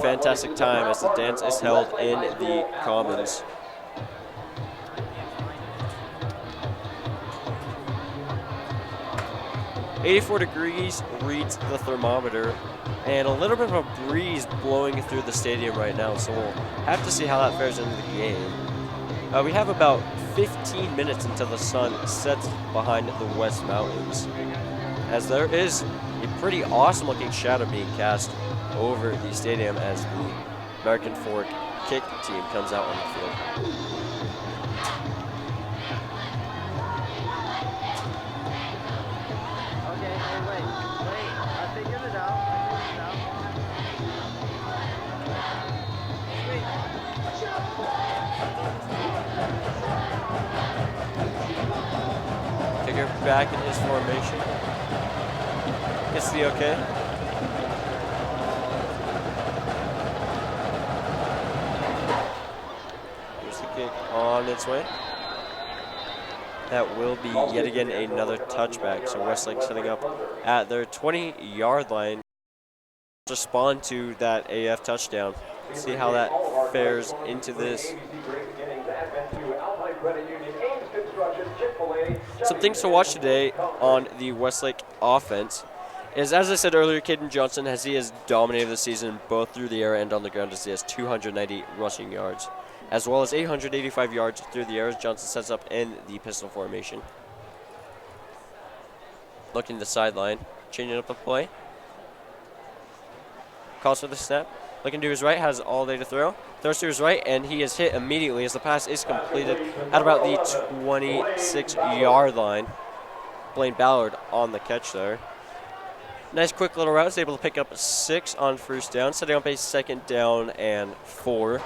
fantastic time as the dance is held in the Commons. "84 degrees reads the thermometer, and a little bit of a breeze blowing through the stadium right now, so we'll have to see how that fares into the game. We have about 15 minutes until the sun sets behind the West Mountains, as there is a pretty awesome looking shadow being cast over the stadium as the American Fork kick team comes out on the field. Kicker back in his formation. Gets the okay. Here's the kick on its way. That will be yet again another touchback. So Westlake setting up at their 20-yard line to respond to that AF touchdown. See how that fares into this. Some things to watch today on the Westlake offense is, as I said earlier, Caden Johnson, as he has dominated the season both through the air and on the ground, as he has 290 rushing yards, as well as 885 yards through the air as Johnson sets up in the pistol formation. Looking to the sideline, changing up the play. Calls for the snap. Looking to his right, has all day to throw. Throws to his right, and he is hit immediately as the pass is completed at about the 26-yard line. Blaine Ballard on the catch there. Nice quick little route. Is able to pick up 6 on first down, setting up a 2nd down and 4.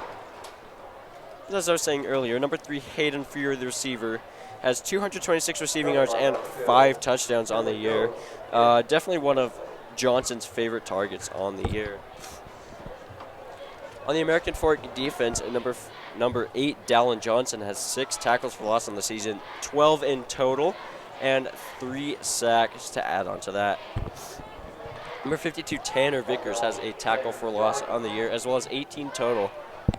As I was saying earlier, number 3, Hayden Freer, the receiver, has 226 receiving yards and 5 touchdowns on the year. Definitely one of Johnson's favorite targets on the year. On the American Fork defense, number 8, Dallin Johnson, has 6 tackles for loss on the season, 12 in total, and 3 sacks to add on to that. Number 52, Tanner Vickers, has a tackle for loss on the year, as well as 18 total.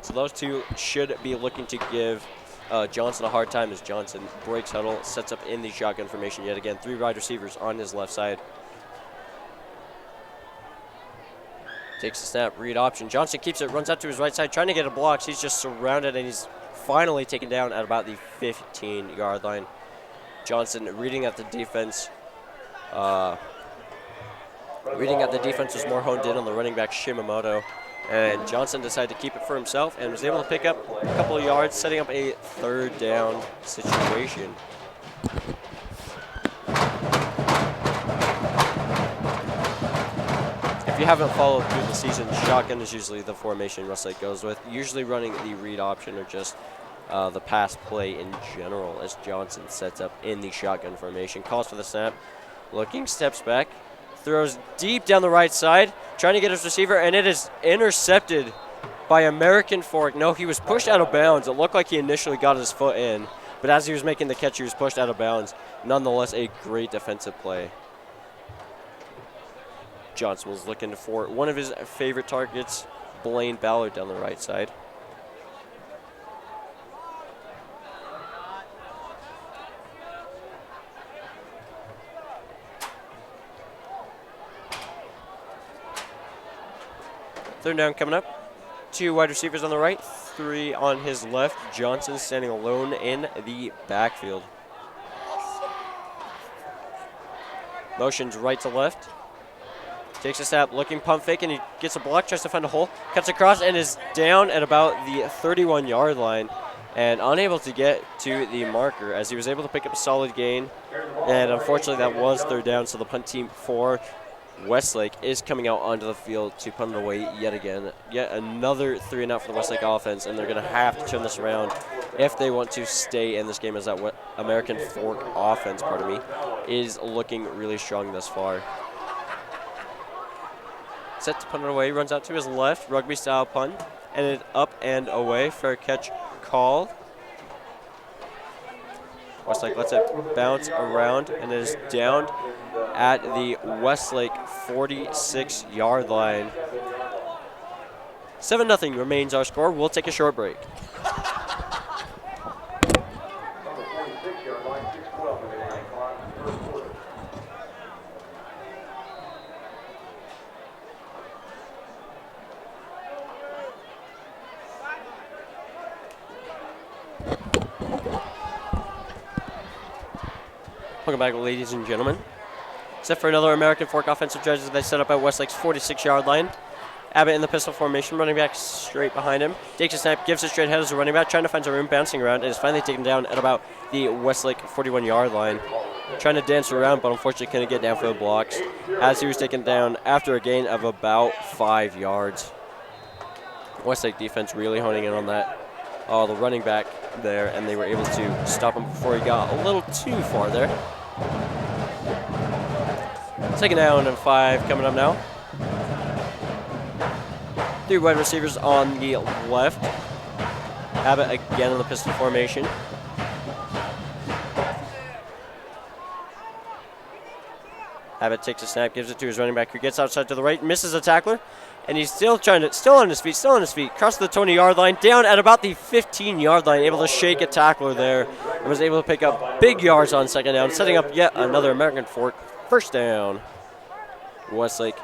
So those two should be looking to give Johnson a hard time as Johnson breaks huddle, sets up in the shotgun formation yet again. 3 wide receivers on his left side. Takes the snap, read option. Johnson keeps it, runs out to his right side, trying to get a block. He's just surrounded, and he's finally taken down at about the 15-yard line. Johnson reading at the defense. Was more honed in on the running back Shimamoto. And Johnson decided to keep it for himself and was able to pick up a couple of yards, setting up a 3rd down situation. If you haven't followed through the season, shotgun is usually the formation Westlake goes with, usually running the read option or just the pass play in general as Johnson sets up in the shotgun formation. Calls for the snap, looking, steps back, throws deep down the right side, trying to get his receiver, and it is intercepted by American Fork. No, he was pushed out of bounds. It looked like he initially got his foot in, but as he was making the catch, he was pushed out of bounds. Nonetheless, a great defensive play. Johnson was looking for one of his favorite targets, Blaine Ballard, down the right side. Third down coming up. 2 wide receivers on the right, 3 on his left. Johnson standing alone in the backfield. Motions right to left. Takes a snap, looking pump fake, and he gets a block, tries to find a hole, cuts across, and is down at about the 31-yard line and unable to get to the marker as he was able to pick up a solid gain. And unfortunately, that was 3rd down, so the punt team for Westlake is coming out onto the field to punt it away yet again. Yet another 3 and out for the Westlake offense, and they're going to have to turn this around if they want to stay in this game, as that American Fork offense, is looking really strong thus far. Set to punt it away, runs out to his left, rugby-style punt, and it up and away. Fair catch called. Westlake lets it bounce around, and it is down at the Westlake 46-yard line. 7-0 remains our score. We'll take a short break. Welcome back, ladies and gentlemen. Except for another American Fork offensive drive as they set up at Westlake's 46-yard line. Abbott in the pistol formation, running back straight behind him. Takes a snap, gives it straight ahead as a running back, trying to find some room, bouncing around, and is finally taken down at about the Westlake 41-yard line. Trying to dance around, but unfortunately couldn't get down for the blocks as he was taken down after a gain of about 5 yards. Westlake defense really honing in on that. Oh, the running back there, and they were able to stop him before he got a little too far there. 2nd down and 5 coming up now. 3 wide receivers on the left. Abbott again in the pistol formation. Abbott takes a snap, gives it to his running back, who gets outside to the right, misses a tackler, and he's still on his feet, across the 20-yard line, down at about the 15-yard line, able to shake a tackler there, and was able to pick up big yards on 2nd down, setting up yet another American Fork 1st down. Westlake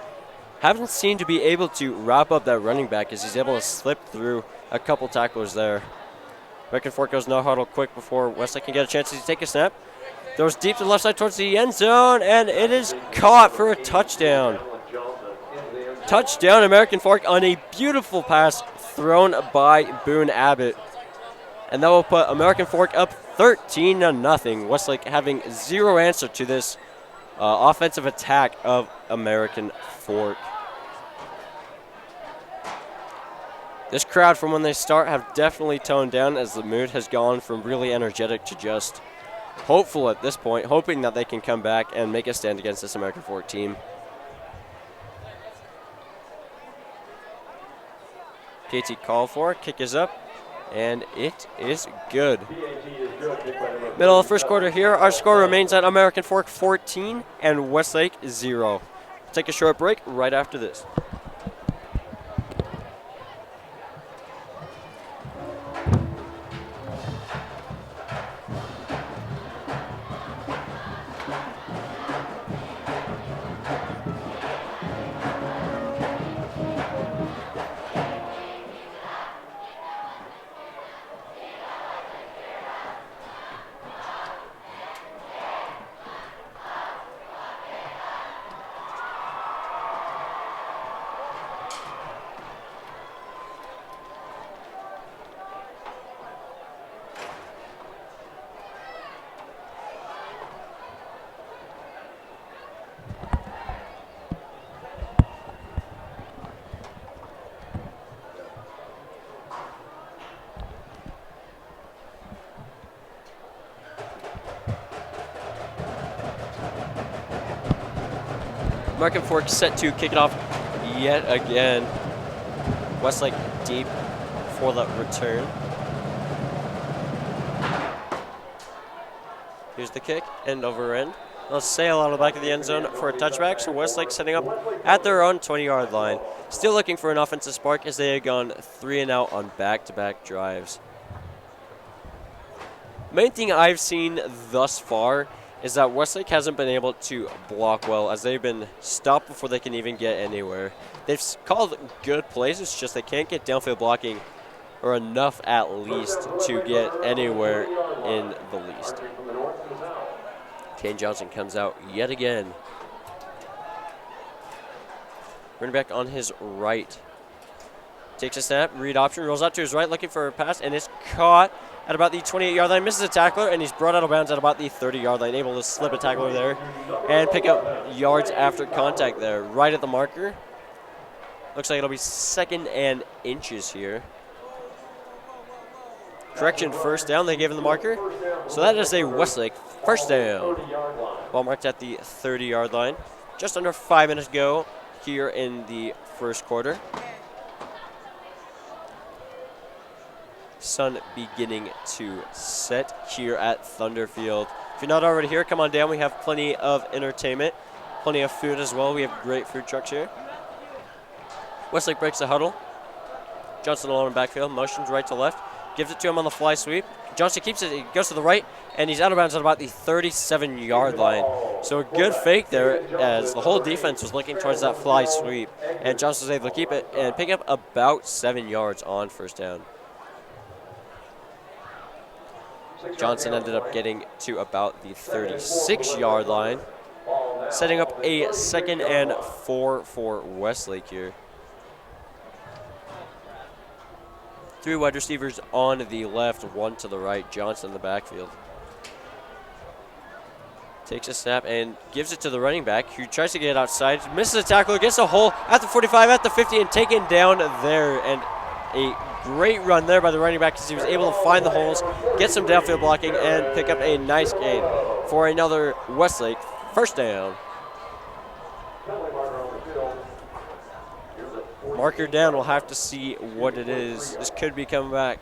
haven't seemed to be able to wrap up that running back as he's able to slip through a couple tacklers there. American Fork goes no huddle quick before Westlake can get a chance to take a snap. Throws deep to the left side towards the end zone, and it is caught for a touchdown. Touchdown, American Fork, on a beautiful pass thrown by Boone Abbott. And that will put American Fork up 13-0. Westlake having zero answer to this offensive attack of American Fork. This crowd from when they start have definitely toned down as the mood has gone from really energetic to just hopeful at this point, hoping that they can come back and make a stand against this American Fork team. PAT call for, kick is up, and it is good. Middle of the 1st quarter here, our score remains at American Fork 14 and Westlake 0. Take a short break right after this. American Fork set to kick it off yet again. Westlake deep for the return. Here's the kick, end over end. They'll sail out of the back of the end zone for a touchback, so Westlake setting up at their own 20-yard line. Still looking for an offensive spark as they have gone 3 and out on back-to-back drives. Main thing I've seen thus far is that Westlake hasn't been able to block well as they've been stopped before they can even get anywhere. They've called good plays, it's just they can't get downfield blocking or enough at least to get anywhere in the least. Kane Johnson comes out yet again. Running back on his right. Takes a snap, read option, rolls out to his right looking for a pass, and is caught at about the 28-yard line, misses a tackler, and he's brought out of bounds at about the 30-yard line, able to slip a tackler there and pick up yards after contact there. Right at the marker. Looks like it'll be 2nd and inches here. Correction, 1st down, they gave him the marker. So that is a Westlake 1st down. Ball marked at the 30-yard line. Just under 5 minutes to go here in the 1st quarter. Sun beginning to set here at Thunderfield. If you're not already here, come on down. We have plenty of entertainment, plenty of food as well. We have great food trucks here. Westlake breaks the huddle. Johnson alone in backfield, motions right to left, gives it to him on the fly sweep. Johnson keeps it, he goes to the right, and he's out of bounds at about the 37-yard line. So a good fake there as the whole defense was looking towards that fly sweep, and Johnson was able to keep it and pick up about 7 yards on first down. Johnson ended up getting to about the 36-yard line, setting up a 2nd and 4 for Westlake here. 3 wide receivers on the left, 1 to the right. Johnson in the backfield. Takes a snap and gives it to the running back, who tries to get it outside. Misses a tackle, gets a hole at the 45, at the 50, and taken down there. And a great run there by the running back because he was able to find the holes, get some downfield blocking, and pick up a nice gain for another Westlake first down. Marker down, we'll have to see what it is. This could be coming back.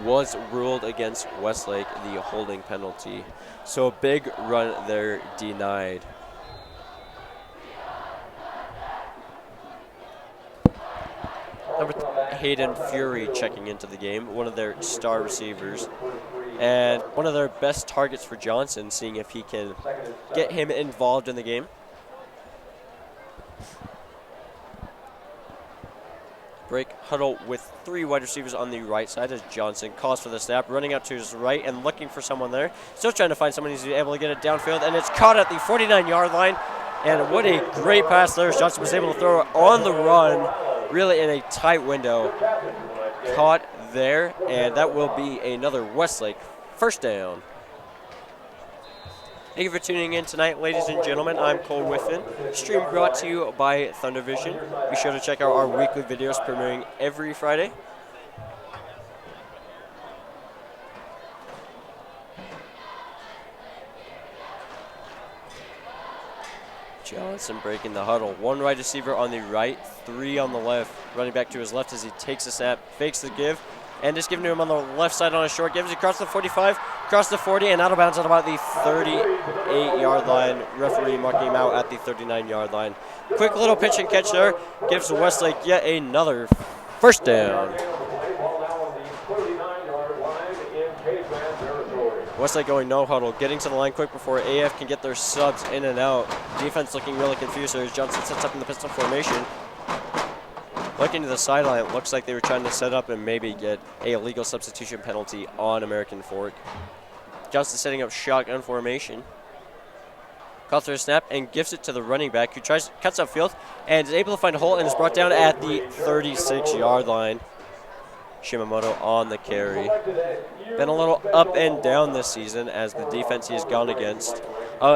Was ruled against Westlake, the holding penalty. So a big run there denied. Hayden Fury checking into the game, one of their star receivers. And one of their best targets for Johnson, seeing if he can get him involved in the game. Break huddle with 3 wide receivers on the right side as Johnson calls for the snap, running out to his right and looking for someone there. Still trying to find someone who's able to get it downfield, and it's caught at the 49-yard line. And what a great pass there as Johnson was able to throw it on the run, really in a tight window. Caught there, and that will be another Westlake first down. Thank you for tuning in tonight, ladies and gentlemen. I'm Cole Whiffen. Stream brought to you by Thundervision. Be sure to check out our weekly videos premiering every Friday. Johnson breaking the huddle. 1 wide receiver on the right, 3 on the left. Running back to his left as he takes a snap, fakes the give, and just giving to him on the left side on a short. Gives it across the 45, across the 40, and out of bounds at about the 38-yard line. Referee marking him out at the 39-yard line. Quick little pitch and catch there. Gives Westlake yet another first down. Westlake going no huddle, getting to the line quick before AF can get their subs in and out. Defense looking really confused as Johnson sets up in the pistol formation. Looking to the sideline, it looks like they were trying to set up and maybe get a illegal substitution penalty on American Fork. Johnson setting up shotgun formation. Calls for a snap and gives it to the running back, who cuts upfield and is able to find a hole and is brought down at the 36-yard line. Shimamoto on the carry. Been a little up and down this season as the defense he has gone against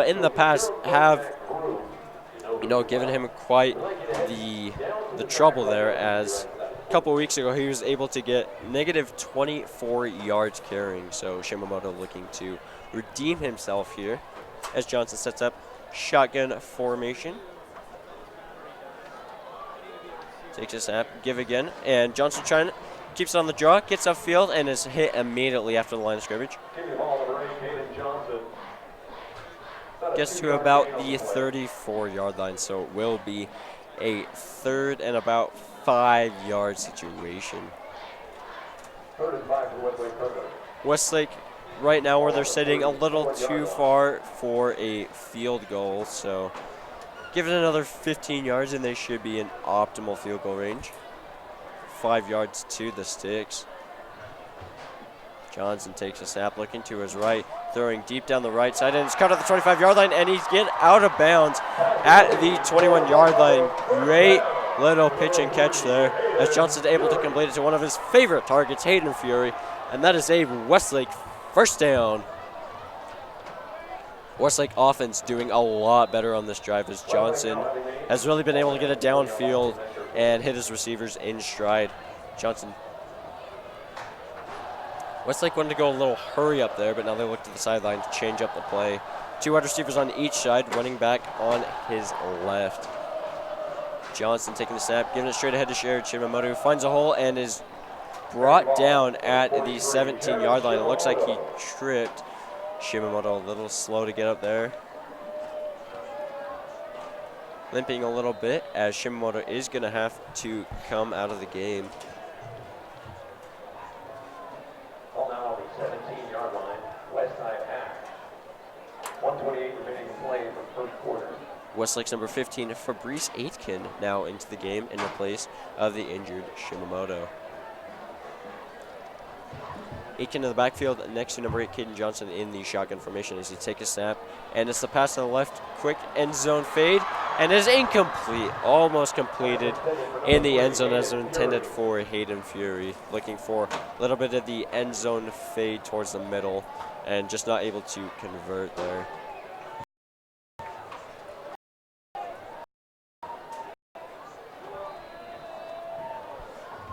in the past have, given him quite the trouble there, as a couple weeks ago he was able to get negative 24 yards carrying. So Shimamoto looking to redeem himself here as Johnson sets up shotgun formation. Takes a snap, give again, and Johnson keeps it on the draw, gets upfield, and is hit immediately after the line of scrimmage. Gets to about the 34-yard line, so it will be a 3rd and about 5-yard situation. Westlake right now where they're sitting a little too far for a field goal, so give it another 15 yards and they should be in optimal field goal range. 5 yards to the sticks. Johnson takes a snap, looking to his right, throwing deep down the right side, and it's cut at the 25-yard line, and he's getting out of bounds at the 21-yard line. Great little pitch and catch there, as Johnson's able to complete it to one of his favorite targets, Hayden Fury, and that is a Westlake first down. Westlake offense doing a lot better on this drive as Johnson has really been able to get it downfield and hit his receivers in stride. Johnson. Westlake wanted to go a little hurry up there, but now they look to the sideline to change up the play. 2 wide receivers on each side, running back on his left. Johnson taking the snap, giving it straight ahead to Sherrod Shimamoto, finds a hole and is brought down at the 17-yard line. It looks like he tripped. Shimamoto a little slow to get up there. Limping a little bit as Shimamoto is going to have to come out of the game. Ball now on the 17-yard line, west side half. 1:28 remaining to play in the first quarter. Westlake's number 15, Fabrice Aitken, now into the game in place of the injured Shimamoto. Aitken in the backfield next to number 8, Caden Johnson in the shotgun formation as he takes a snap. And it's the pass to the left, quick end zone fade, and is incomplete, almost completed in the end zone as intended for Hayden Fury. Looking for a little bit of the end zone fade towards the middle and just not able to convert there.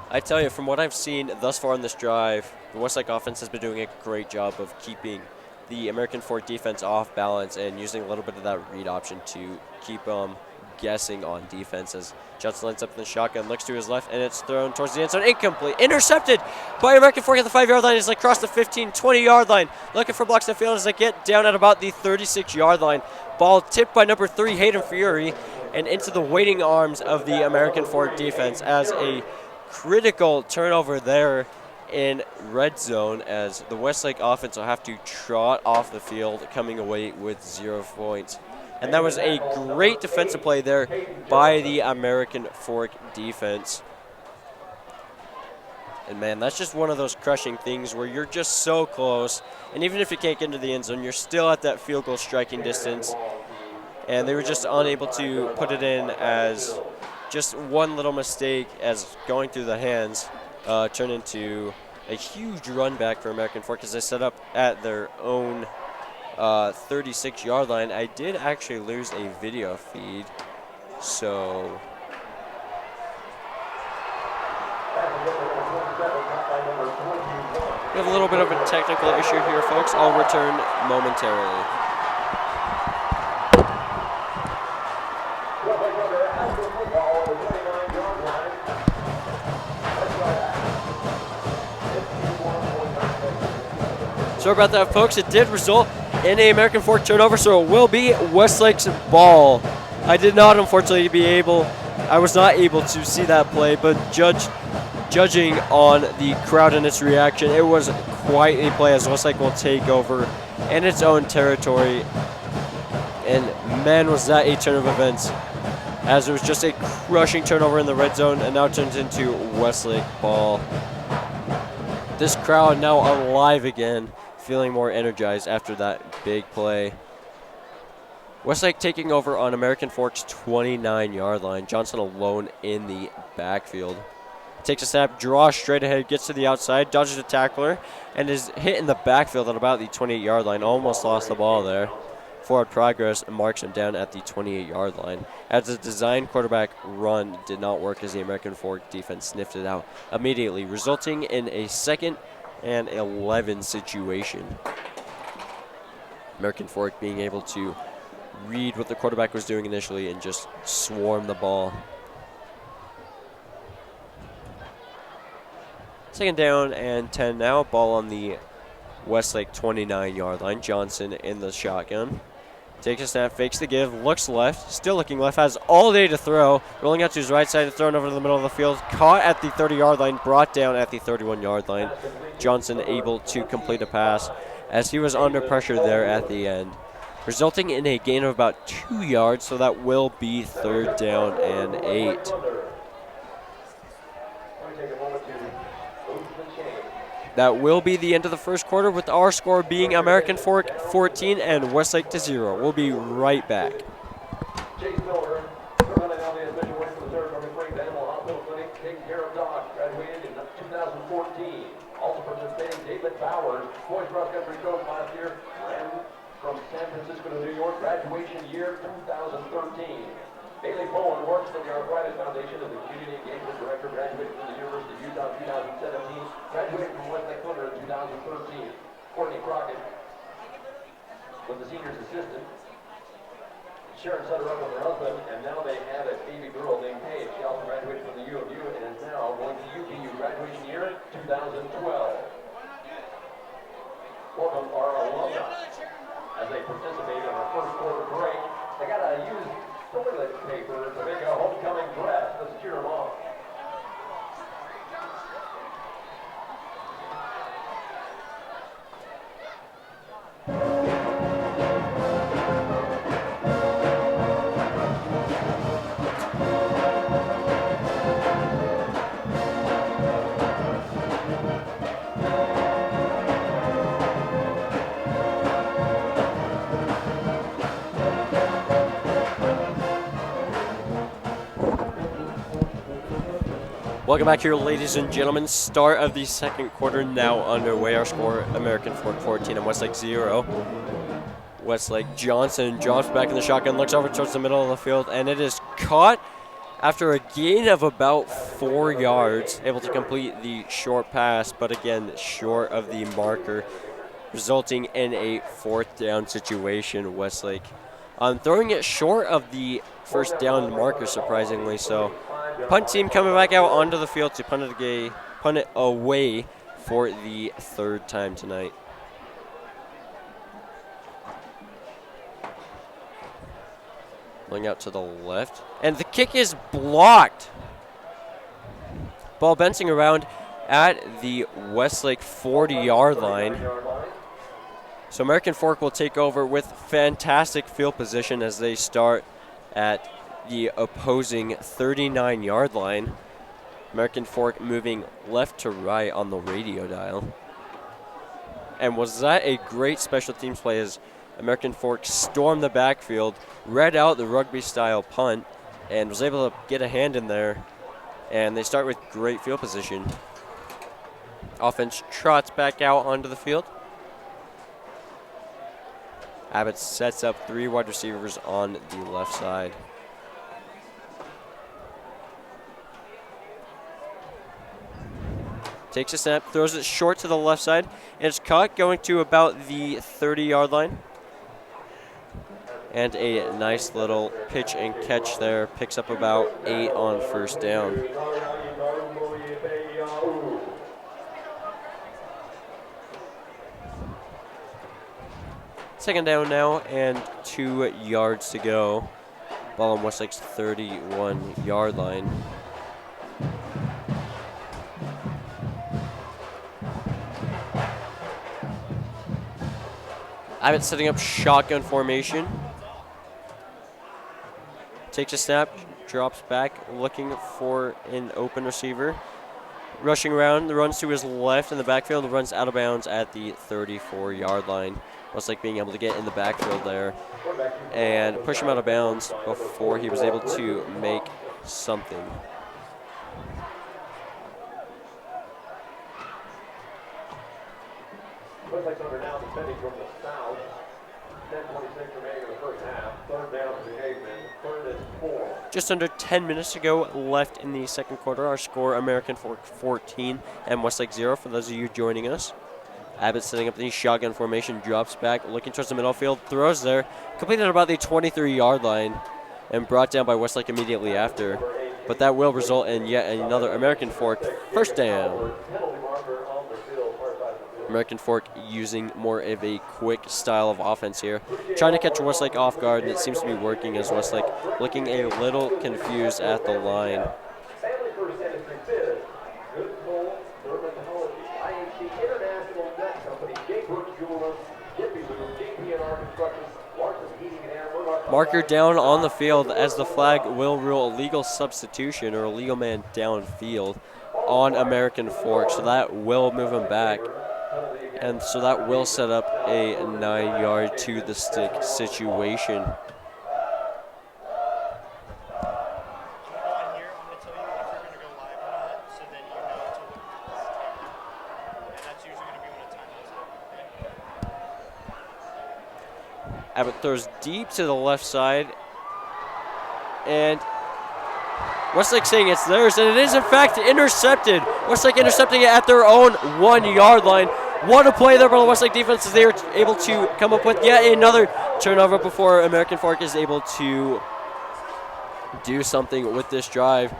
I tell you, from what I've seen thus far in this drive, the Westlake offense has been doing a great job of keeping the American Fork defense off balance and using a little bit of that read option to keep guessing on defense as Johnson lines up in the shotgun, looks to his left, and it's thrown towards the end zone. Incomplete. Intercepted by American Fork at the 5-yard line as they cross the 15, 20-yard line. Looking for blocks in the field as they get down at about the 36-yard line. Ball tipped by number 3, Hayden Fury, and into the waiting arms of the American Fork defense as a critical turnover there in red zone as the Westlake offense will have to trot off the field, coming away with 0 points. And that was a great defensive play there by the American Fork defense. And man, that's just one of those crushing things where you're just so close, and even if you can't get into the end zone, you're still at that field goal striking distance. And they were just unable to put it in as just one little mistake as going through the hands turned into a huge run back for American Fork as they set up at their own 36-yard line. I did actually lose a video feed, so we have a little bit of a technical issue here, folks. I'll return momentarily. Sorry about that, folks. It did result in an American Fork turnover, so it will be Westlake's ball. I did not, unfortunately, I was not able to see that play, but judging on the crowd and its reaction, it was quite a play as Westlake will take over in its own territory. And man, was that a turn of events, as it was just a crushing turnover in the red zone and now turns into Westlake ball. This crowd now alive again, feeling more energized after that big play. Westlake taking over on American Fork's 29-yard line. Johnson alone in the backfield. Takes a snap, draws straight ahead, gets to the outside, dodges a tackler, and is hit in the backfield at about the 28-yard line. Almost lost the ball there. Forward progress and marks him down at the 28-yard line. As the design quarterback run did not work as the American Fork defense sniffed it out immediately, resulting in a 2nd and 11 situation. American Fork being able to read what the quarterback was doing initially and just swarm the ball. 2nd down and 10 now. Ball on the Westlake 29-yard line. Johnson in the shotgun. Takes a snap, fakes the give, looks left, still looking left, has all day to throw. Rolling out to his right side and thrown over to the middle of the field. Caught at the 30-yard line, brought down at the 31-yard line. Johnson able to complete a pass as he was under pressure there at the end, resulting in a gain of about 2 yards, so that will be 3rd down and 8. That will be the end of the first quarter, with our score being American Fork 14 and Westlake 0. We'll be right back. Chase Miller, running out the official win for the Saratoga Springs Animal Hospital Clinic, taking care of dogs, graduated in 2014. Also participating, David Bowers, boys cross country coach last year, ran from San Francisco to New York, graduation year 2013. Bailey Bowen works for the Arthritis Foundation as the Community Engagement Director, graduated from the University of Utah in 2017, graduated from Westlake Thunder in 2013. Courtney Crockett was the senior's assistant. Sharon set her up with her husband, and now they have a baby girl named Paige. She also graduated from the U of U and is now going to UVU, graduation year 2012. Welcome our alumni. as they participate in our first quarter break. They got to use toilet paper to make a homecoming dress. Let's cheer them on. Welcome back here, ladies and gentlemen. Start of the second quarter now underway. Our score, American Fork 14 and Westlake 0. Westlake Johnson drops back in the shotgun, looks over towards the middle of the field, and it is caught after a gain of about 4 yards. Able to complete the short pass, but again, short of the marker, resulting in a 4th down situation. Westlake throwing it short of the first down marker, surprisingly so. Punt team coming back out onto the field to punt it away for the 3rd time tonight. Going out to the left, and the kick is blocked. Ball bouncing around at the Westlake 40-yard line. So American Fork will take over with fantastic field position as they start at the opposing 39-yard line. American Fork moving left to right on the radio dial. And was that a great special teams play as American Fork stormed the backfield, read out the rugby-style punt, and was able to get a hand in there. And they start with great field position. Offense trots back out onto the field. Abbott sets up 3 wide receivers on the left side. Takes a snap, throws it short to the left side, and it's caught going to about the 30-yard line. And a nice little pitch and catch there. Picks up about 8 on first down. Second down now and 2 yards to go. Ball on Westlake's 31-yard line. Abbott setting up shotgun formation. Takes a snap, drops back, looking for an open receiver. Rushing around, runs to his left in the backfield, runs out of bounds at the 34-yard line. Westlake being able to get in the backfield there and push him out of bounds before he was able to make something. Westlake's under now defending from the south. 10:26 remaining in the first half. 3rd down to the Pregame. 3rd and 4. Just under 10 minutes to go left in the second quarter. Our score, American Fork 14 and Westlake 0 for those of you joining us. Abbott setting up the shotgun formation, drops back, looking towards the middle field, throws there, completed at about the 23-yard line, and brought down by Westlake immediately after. But that will result in yet another American Fork first down. American Fork using more of a quick style of offense here. Trying to catch Westlake off guard, and it seems to be working as Westlake looking a little confused at the line. Family First Dentistry Biz, Good Soul Dermatology, IHC International Net Company, J. Brooks Jewelers, Jiffy Lube, JP&R Construction, Larson Heating and Air, Marker down on the field as the flag will rule a legal substitution or a legal man downfield on American Fork. So that will move him back. And so that will set up a 9-yard to the stick situation. Abbott throws deep to the left side. And Westlake saying it's theirs, and it is in fact intercepted. Westlake intercepting it at their own 1-yard line. What a play there by the Westlake defense as they are able to come up with yet another turnover before American Fork is able to do something with this drive.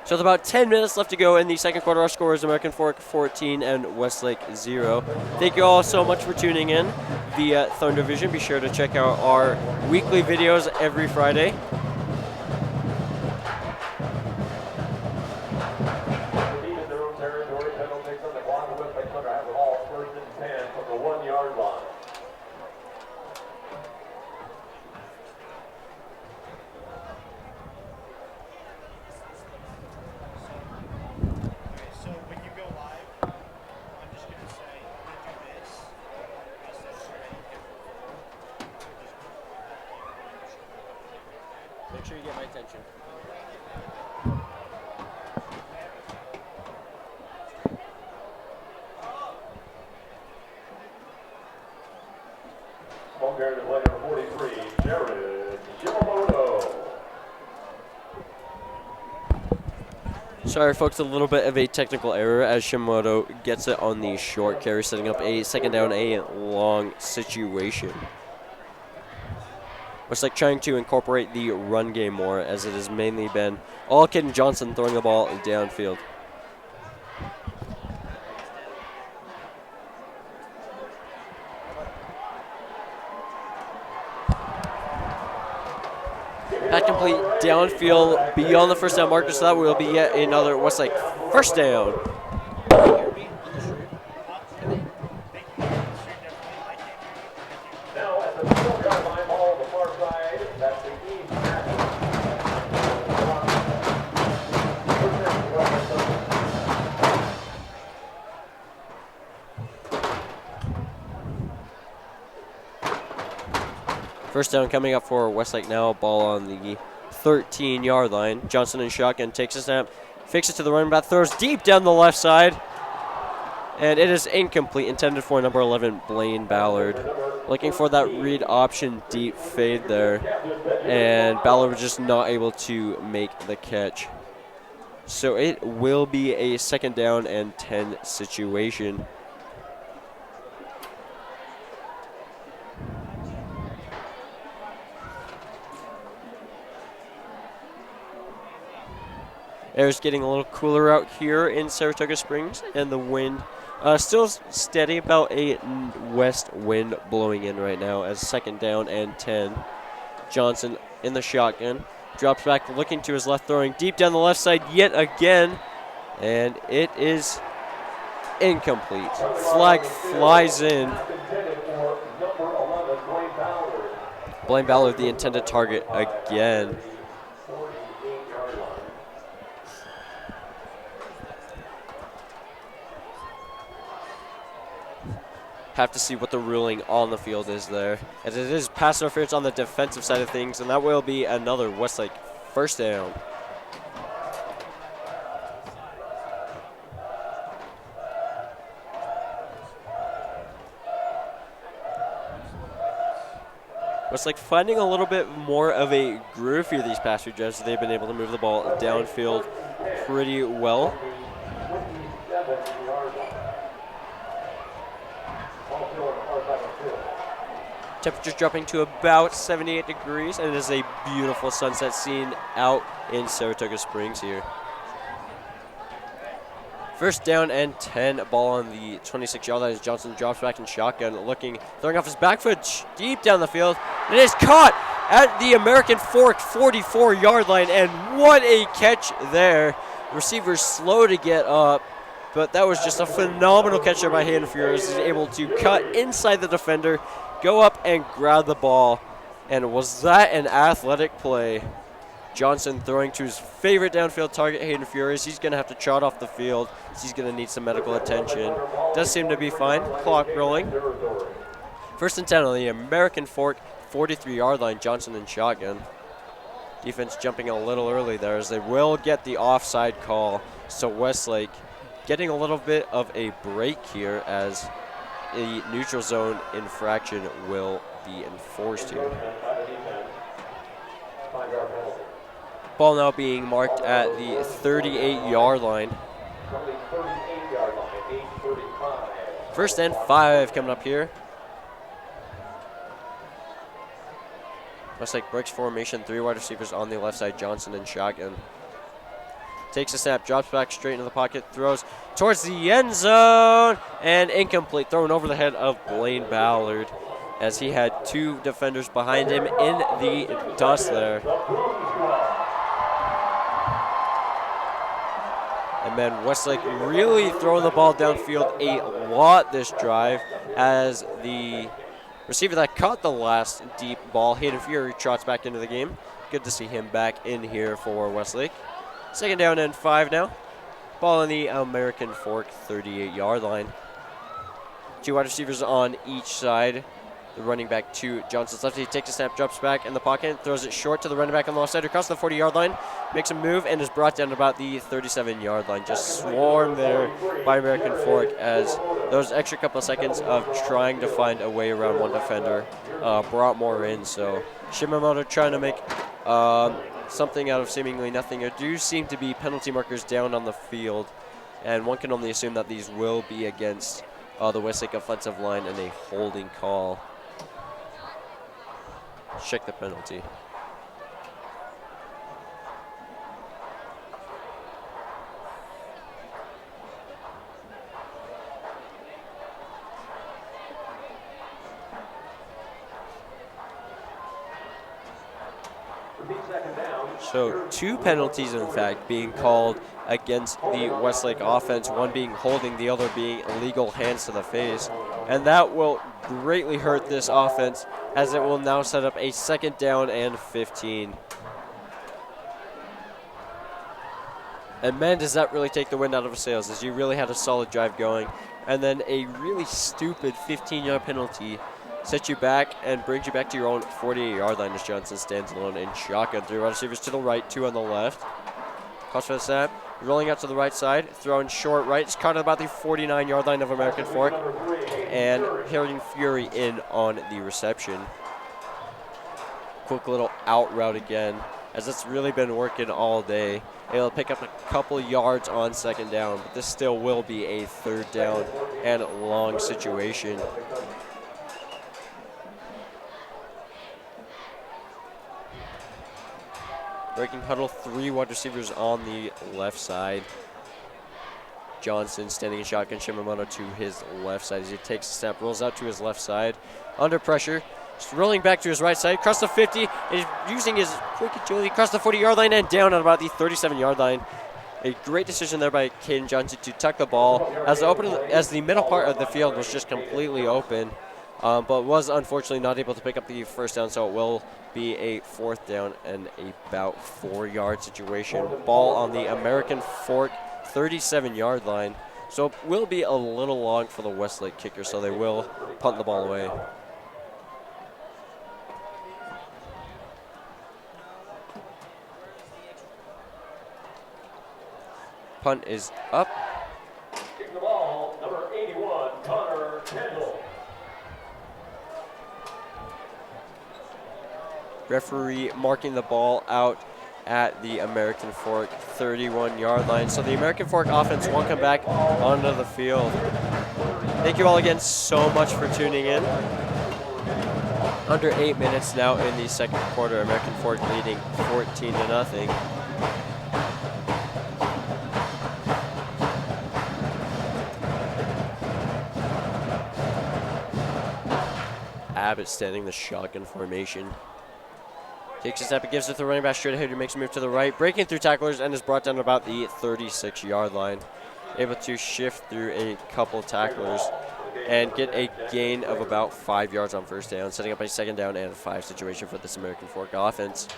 So with about 10 minutes left to go in the second quarter, our score is American Fork 14 and Westlake 0. Thank you all so much for tuning in via Thundervision. Be sure to check out our weekly videos every Friday. Deep in their own territory, Pendle takes on the clock, and Westlake Thunder have the ball first and 10 from the 1-yard line. Make sure you get my attention. Ball carrier to play number 43, Jared Shimamoto. Sorry, folks, a little bit of a technical error as Shimamoto gets it on the short carry, setting up a second down, a long situation. Westlake trying to incorporate the run game more, as it has mainly been all Caden Johnson throwing the ball downfield. Pass complete downfield beyond the first down marker, so that will be yet another Westlake first down. Now at the 12-yard line, ball on the far side. That's the east half. First down coming up for Westlake now. Ball on the 13-yard line. Johnson in shotgun takes a snap, fakes it to the running back, throws deep down the left side. And it is incomplete, intended for number 11, Blaine Ballard. Looking for that read option deep fade there. And Ballard was just not able to make the catch. So it will be a second down and 10 situation. Air's getting a little cooler out here in Saratoga Springs, and the wind still steady, about a west wind blowing in right now as second down and 10. Johnson in the shotgun, drops back looking to his left, throwing deep down the left side yet again, and it is incomplete. Flag flies in. Blaine Ballard, the intended target again. Have to see what the ruling on the field is there, as it is pass interference on the defensive side of things, and that will be another Westlake first down. Westlake finding a little bit more of a groove here these past few drives. They've been able to move the ball downfield pretty well. Temperatures dropping to about 78 degrees, and it is a beautiful sunset scene out in Saratoga Springs here. First down and 10, ball on the 26-yard line as Johnson drops back in shotgun, throwing off his back foot deep down the field. It is caught at the American Fork 44-yard line, and what a catch there. The receiver's slow to get up, but that was just a phenomenal catch there by Hayden Furious. He's able to cut inside the defender, go up and grab the ball. And was that an athletic play? Johnson throwing to his favorite downfield target, Hayden Furious. He's going to have to trot off the field. He's going to need some medical attention. Does seem to be fine. Clock rolling. First and 10 on the American Fork 43-yard line. Johnson in shotgun. Defense jumping a little early there as they will get the offside call. So Westlake getting a little bit of a break here as a neutral zone infraction will be enforced here. Ball now being marked at the 38-yard line. First and 5 coming up here. Westlake breaks formation, 3 wide receivers on the left side, Johnson in shotgun. Takes a snap, drops back straight into the pocket, throws towards the end zone, and incomplete. Thrown over the head of Blaine Ballard as he had 2 defenders behind him in the dust there. And then Westlake really throwing the ball downfield a lot this drive as the receiver that caught the last deep ball, Hayden Fury, trots back into the game. Good to see him back in here for Westlake. 2nd down and 5 now. Ball on the American Fork 38-yard line. 2 wide receivers on each side. The running back to Johnson's left. He takes a snap, drops back in the pocket, throws it short to the running back on the left side across the 40-yard line. Makes a move and is brought down about the 37-yard line. Just swarmed there by American Fork as those extra couple of seconds of trying to find a way around one defender brought more in. So Shimamoto trying to make something out of seemingly nothing. There do seem to be penalty markers down on the field, and one can only assume that these will be against the Westlake offensive line and a holding call. Check the penalty. So 2 penalties, in fact, being called against the Westlake offense, one being holding, the other being illegal hands to the face. And that will greatly hurt this offense as it will now set up a 2nd down and 15. And man, does that really take the wind out of his sails, as you really had a solid drive going. And then a really stupid 15-yard penalty sets you back and brings you back to your own 48-yard line as Johnson stands alone in shotgun. 3 wide receivers to the right, 2 on the left. Cross for the snap, rolling out to the right side, throwing short right. It's caught at about the 49-yard line of American Fork, and Hayden Fury in on the reception. Quick little out route again, as it's really been working all day. Able to pick up a couple yards on 2nd down, but this still will be a 3rd down and long situation. Breaking huddle, 3 wide receivers on the left side. Johnson standing in shotgun, Shimamoto to his left side as he takes a snap, rolls out to his left side. Under pressure, just rolling back to his right side, across the 50, and using his quick agility across the 40-yard line and down at about the 37-yard line. A great decision there by Caden Johnson to tuck the ball as the middle part of the field was just completely open, but was unfortunately not able to pick up the 1st down, so it will be a 4th down and about 4-yard situation. Ball on the American Fork 37-yard line, so it will be a little long for the Westlake kicker, so they will punt the ball away. Punt is up. Kicking the ball, number 81, Connor Kendall. Referee marking the ball out at the American Fork 31-yard line. So the American Fork offense won't come back onto the field. Thank you all again so much for tuning in. Under 8 minutes now in the 2nd quarter. American Fork leading 14-0. Abbott standing the shotgun formation. Takes a step and gives it to the running back straight ahead, who makes a move to the right, breaking through tacklers and is brought down to about the 36-yard line. Able to shift through a couple tacklers and get a gain of about 5 yards on 1st down, setting up a 2nd down and 5 situation for this American Fork offense.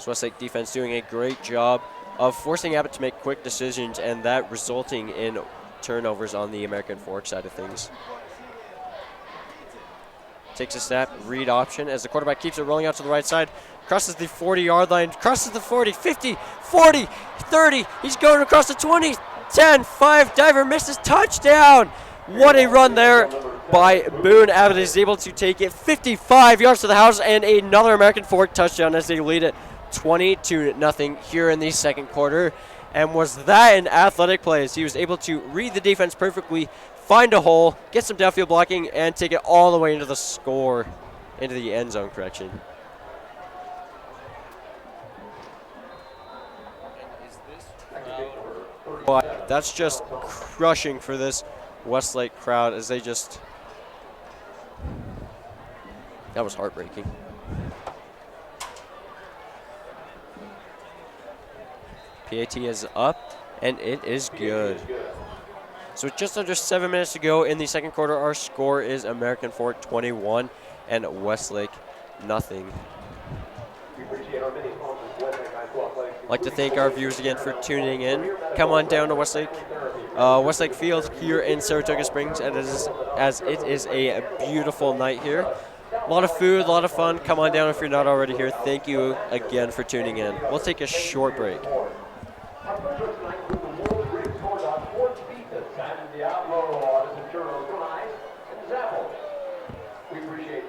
Westlake defense doing a great job of forcing Abbott to make quick decisions, and that resulting in turnovers on the American Fork side of things. Takes a snap, read option as the quarterback keeps it rolling out to the right side, crosses the 40-yard line, crosses the 40, 50, 40, 30. He's going across the 20, 10, 5, diver misses, touchdown. What a run there by Boone. Abbott is able to take it 55 yards to the house and another American Fork touchdown as they lead it 20-0 here in the 2nd quarter. And was that an athletic play as he was able to read the defense perfectly, find a hole, get some downfield blocking, and take it all the way into the score, into the end zone, correction. But that's just crushing for this Westlake crowd as they just, that was heartbreaking. PAT is up, and it is good. So with just under 7 minutes to go in the second quarter, our score is American Fork 21 and Westlake nothing. I'd like to thank our viewers again for tuning in. Come on down to Westlake Field here in Saratoga Springs, as it is a beautiful night here. A lot of food, a lot of fun. Come on down if you're not already here. Thank you again for tuning in. We'll take a short break. We appreciate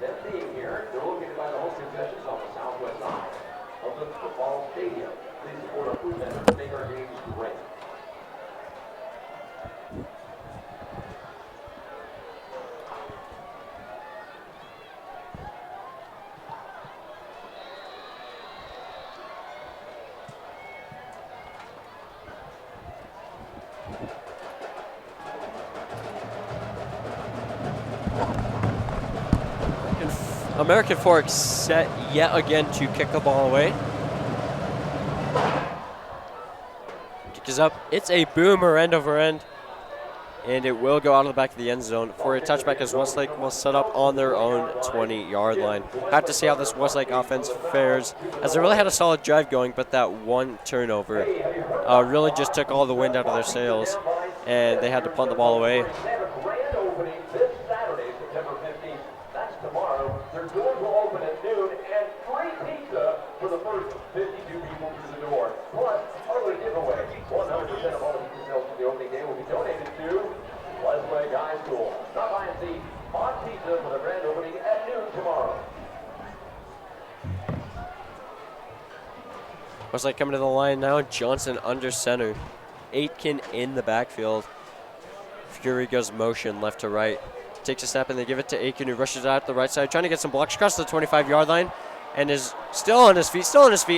them being here. They're located by the hosting sessions on the southwest side of the football stadium. Please support our food vendors to make our games great. American Fork set yet again to kick the ball away. Kick is up. It's a boomer end over end. And it will go out of the back of the end zone for a touchback as Westlake will set up on their own 20-yard line. Have to see how this Westlake offense fares, as they really had a solid drive going, but that one turnover really just took all the wind out of their sails, and they had to punt the ball away. Their doors will open at noon, and free pizza for the first 52 people through the door. Plus, early giveaway. 100% of all the pizza sales for the opening day will be donated to Westlake High School. Stop by and see on pizza for the grand opening at noon tomorrow. Westlake coming to the line now. Johnson under center. Aitken in the backfield. Fury goes motion left to right. Takes a snap and they give it to Aiken, who rushes out the right side, trying to get some blocks across the 25-yard line, and is still on his feet,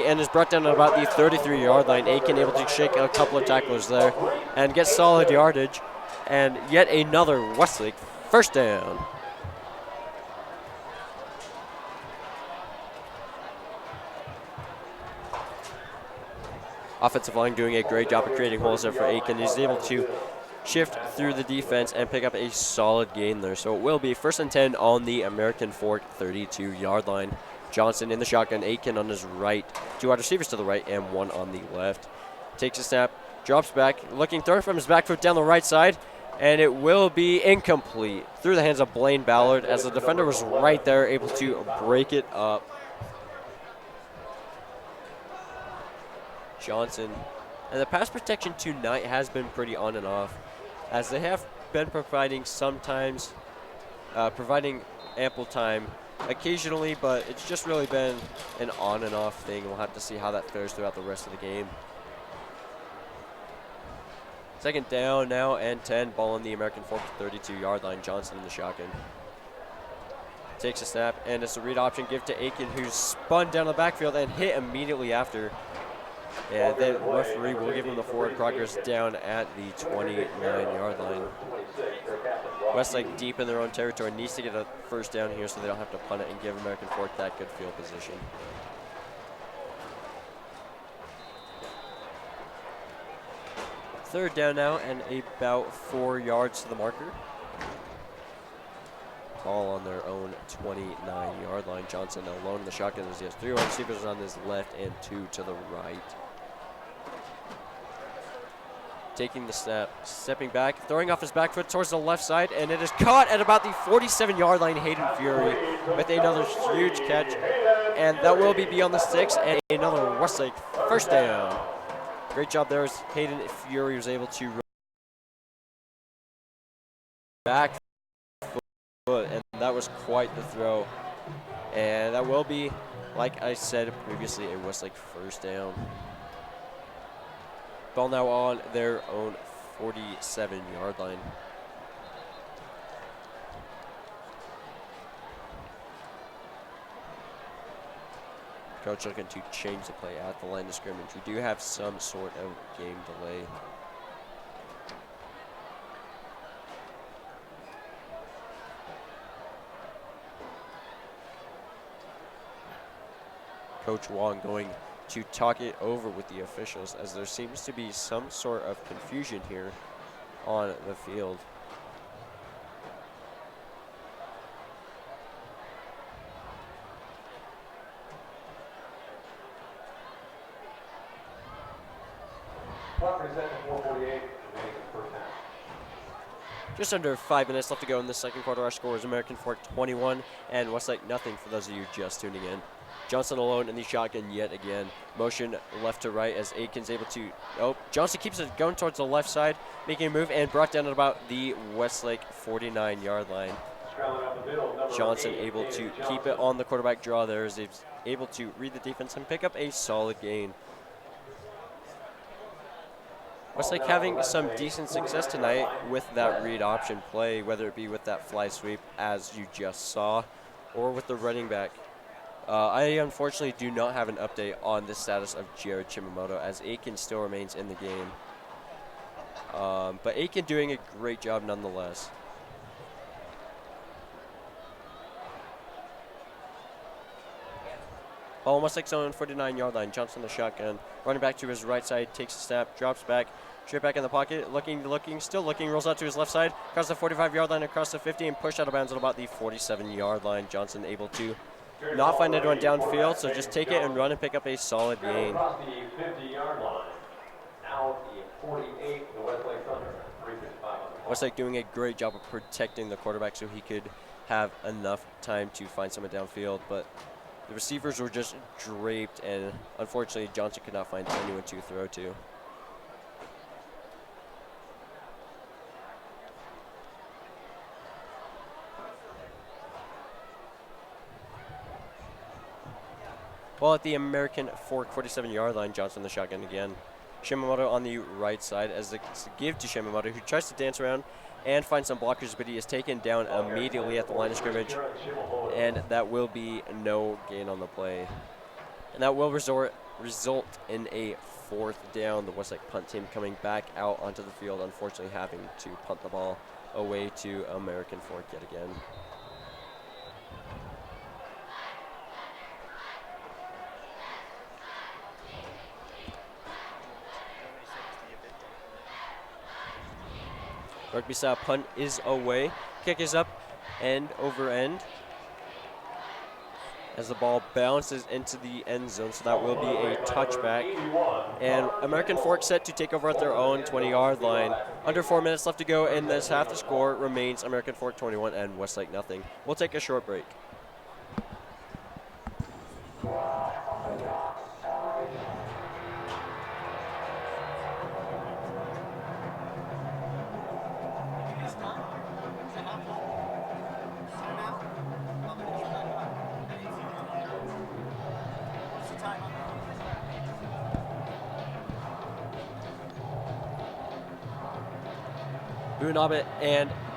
and is brought down at about the 33-yard line. Aiken able to shake a couple of tacklers there and get solid yardage, and yet another Westlake first down. Offensive line doing a great job of creating holes there for Aiken. He's able to shift through the defense and pick up a solid gain there. So it will be 1st and 10 on the American Fork 32-yard line. Johnson in the shotgun, Aiken on his right, 2 wide receivers to the right and 1 on the left. Takes a snap, drops back, looking, throwing from his back foot down the right side, and it will be incomplete through the hands of Blaine Ballard as the defender was right there, able to break it up. Johnson. And the pass protection tonight has been pretty on and off, as they have been providing sometimes, providing ample time occasionally, but it's just really been an on and off thing. We'll have to see how that fares throughout the rest of the game. Second down now and 10, ball on the American Fork 32-yard line. Johnson in the shotgun. Takes a snap, and it's a read option give to Aiken, who's spun down the backfield and hit immediately after. And then referee will give him the forward progress down at the 29-yard line. Westlake deep in their own territory needs to get a first down here so they don't have to punt it and give American Fork that good field position. Third down now and about 4 yards to the marker. Ball on their own 29-yard line. Johnson alone in the shotgun as he has 3 wide receivers on his left and 2 to the right. Taking the snap, stepping back, throwing off his back foot towards the left side, and it is caught at about the 47-yard line. Hayden Fury with another huge catch, and that will be beyond the sticks, and another Westlake first down. Great job there as Hayden Fury was able to run back foot, and that was quite the throw. And that will be, like I said previously, a Westlake first down. Ball now on their own 47-yard line. Coach looking to change the play at the line of scrimmage. We do have some sort of game delay. Coach Wong going to talk it over with the officials as there seems to be some sort of confusion here on the field. Just under 5 minutes left to go in the second quarter. Our score is American Fork 21 and Westlake nothing for those of you just tuning in. Johnson alone in the shotgun yet again. Motion left to right as Aiken's able to, Johnson keeps it going towards the left side, making a move and brought down at about the Westlake 49-yard line. Johnson able to keep it on the quarterback draw there as he's able to read the defense and pick up a solid gain. Westlake having some decent success tonight with that read option play, whether it be with that fly sweep as you just saw or with the running back. I unfortunately do not have an update on the status of Jared Chimamoto as Aiken still remains in the game. But Aiken doing a great job nonetheless. Almost like zone 49-yard line. Johnson the shotgun. Running back to his right side, takes a snap, drops back, straight back in the pocket, looking, still looking, rolls out to his left side, across the 45-yard line, across the 50, and pushed out of bounds at about the 47-yard line. Johnson able to not find anyone downfield, so just take it and run and pick up a solid gain. Across the 50-yard line. Now the 48, the Westlake Thunder. 3:55. Westlake doing a great job of protecting the quarterback so he could have enough time to find someone downfield, but the receivers were just draped, and unfortunately Johnson could not find anyone to throw to. Ball at the American Fork 47-yard line. Johnson the shotgun again. Shimamoto on the right side as it's a give to Shimamoto, who tries to dance around and find some blockers, but he is taken down immediately at the line of scrimmage, and that will be no gain on the play. And that will result in a fourth down. The Westlake punt team coming back out onto the field, unfortunately having to punt the ball away to American Fork yet again. Rugby style punt is away. Kick is up, end over end, as the ball bounces into the end zone, so that will be a touchback. And American Fork set to take over at their own 20-yard line. Under 4 minutes left to go in this half. The score remains American Fork 21 and Westlake nothing. We'll take a short break.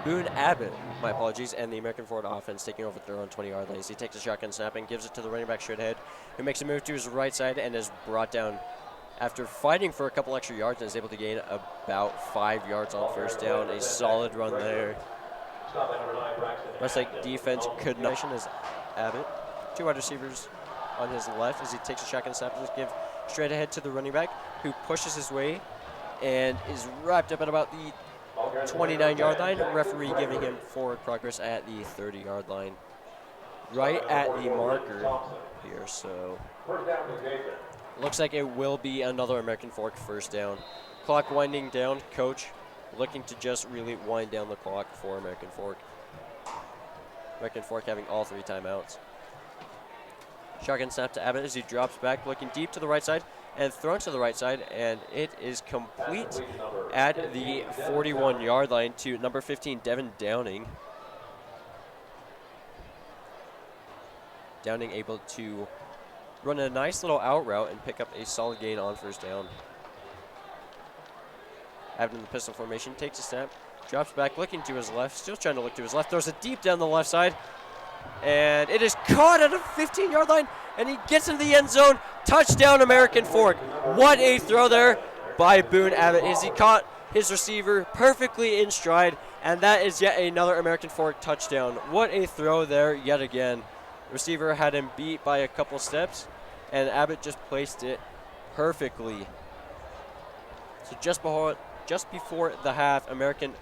Boone Abbott, my apologies, and the American Fork offense taking over their own 20-yard line. He takes a shotgun snap and gives it to the running back straight ahead, who makes a move to his right side and is brought down after fighting for a couple extra yards and is able to gain about 5 yards on first down. A solid run there. Westlake defense could not. As Abbott, two wide receivers on his left as he takes a shotgun snap and just give straight ahead to the running back, who pushes his way and is wrapped up at about the 29-yard line. Referee giving him forward progress at the 30-yard line, right at the marker here. So looks like it will be another American Fork first down. Clock winding down. Coach looking to just really wind down the clock for American Fork. American Fork having all 3 timeouts. Shotgun snap to Abbott as he drops back, looking deep to the right side and thrown to the right side, and it is complete at the 41-yard line to number 15, Devin Downing. Downing able to run a nice little out route and pick up a solid gain on first down. Abbott in the pistol formation, takes a snap, drops back, looking to his left, still trying to look to his left, throws it deep down the left side, and it is caught at a 15-yard line, and he gets into the end zone. Touchdown, American Fork. What a throw there by Boone Abbott, as he caught his receiver perfectly in stride, and that is yet another American Fork touchdown. What a throw there yet again. The receiver had him beat by a couple steps, and Abbott just placed it perfectly. So just before the half, American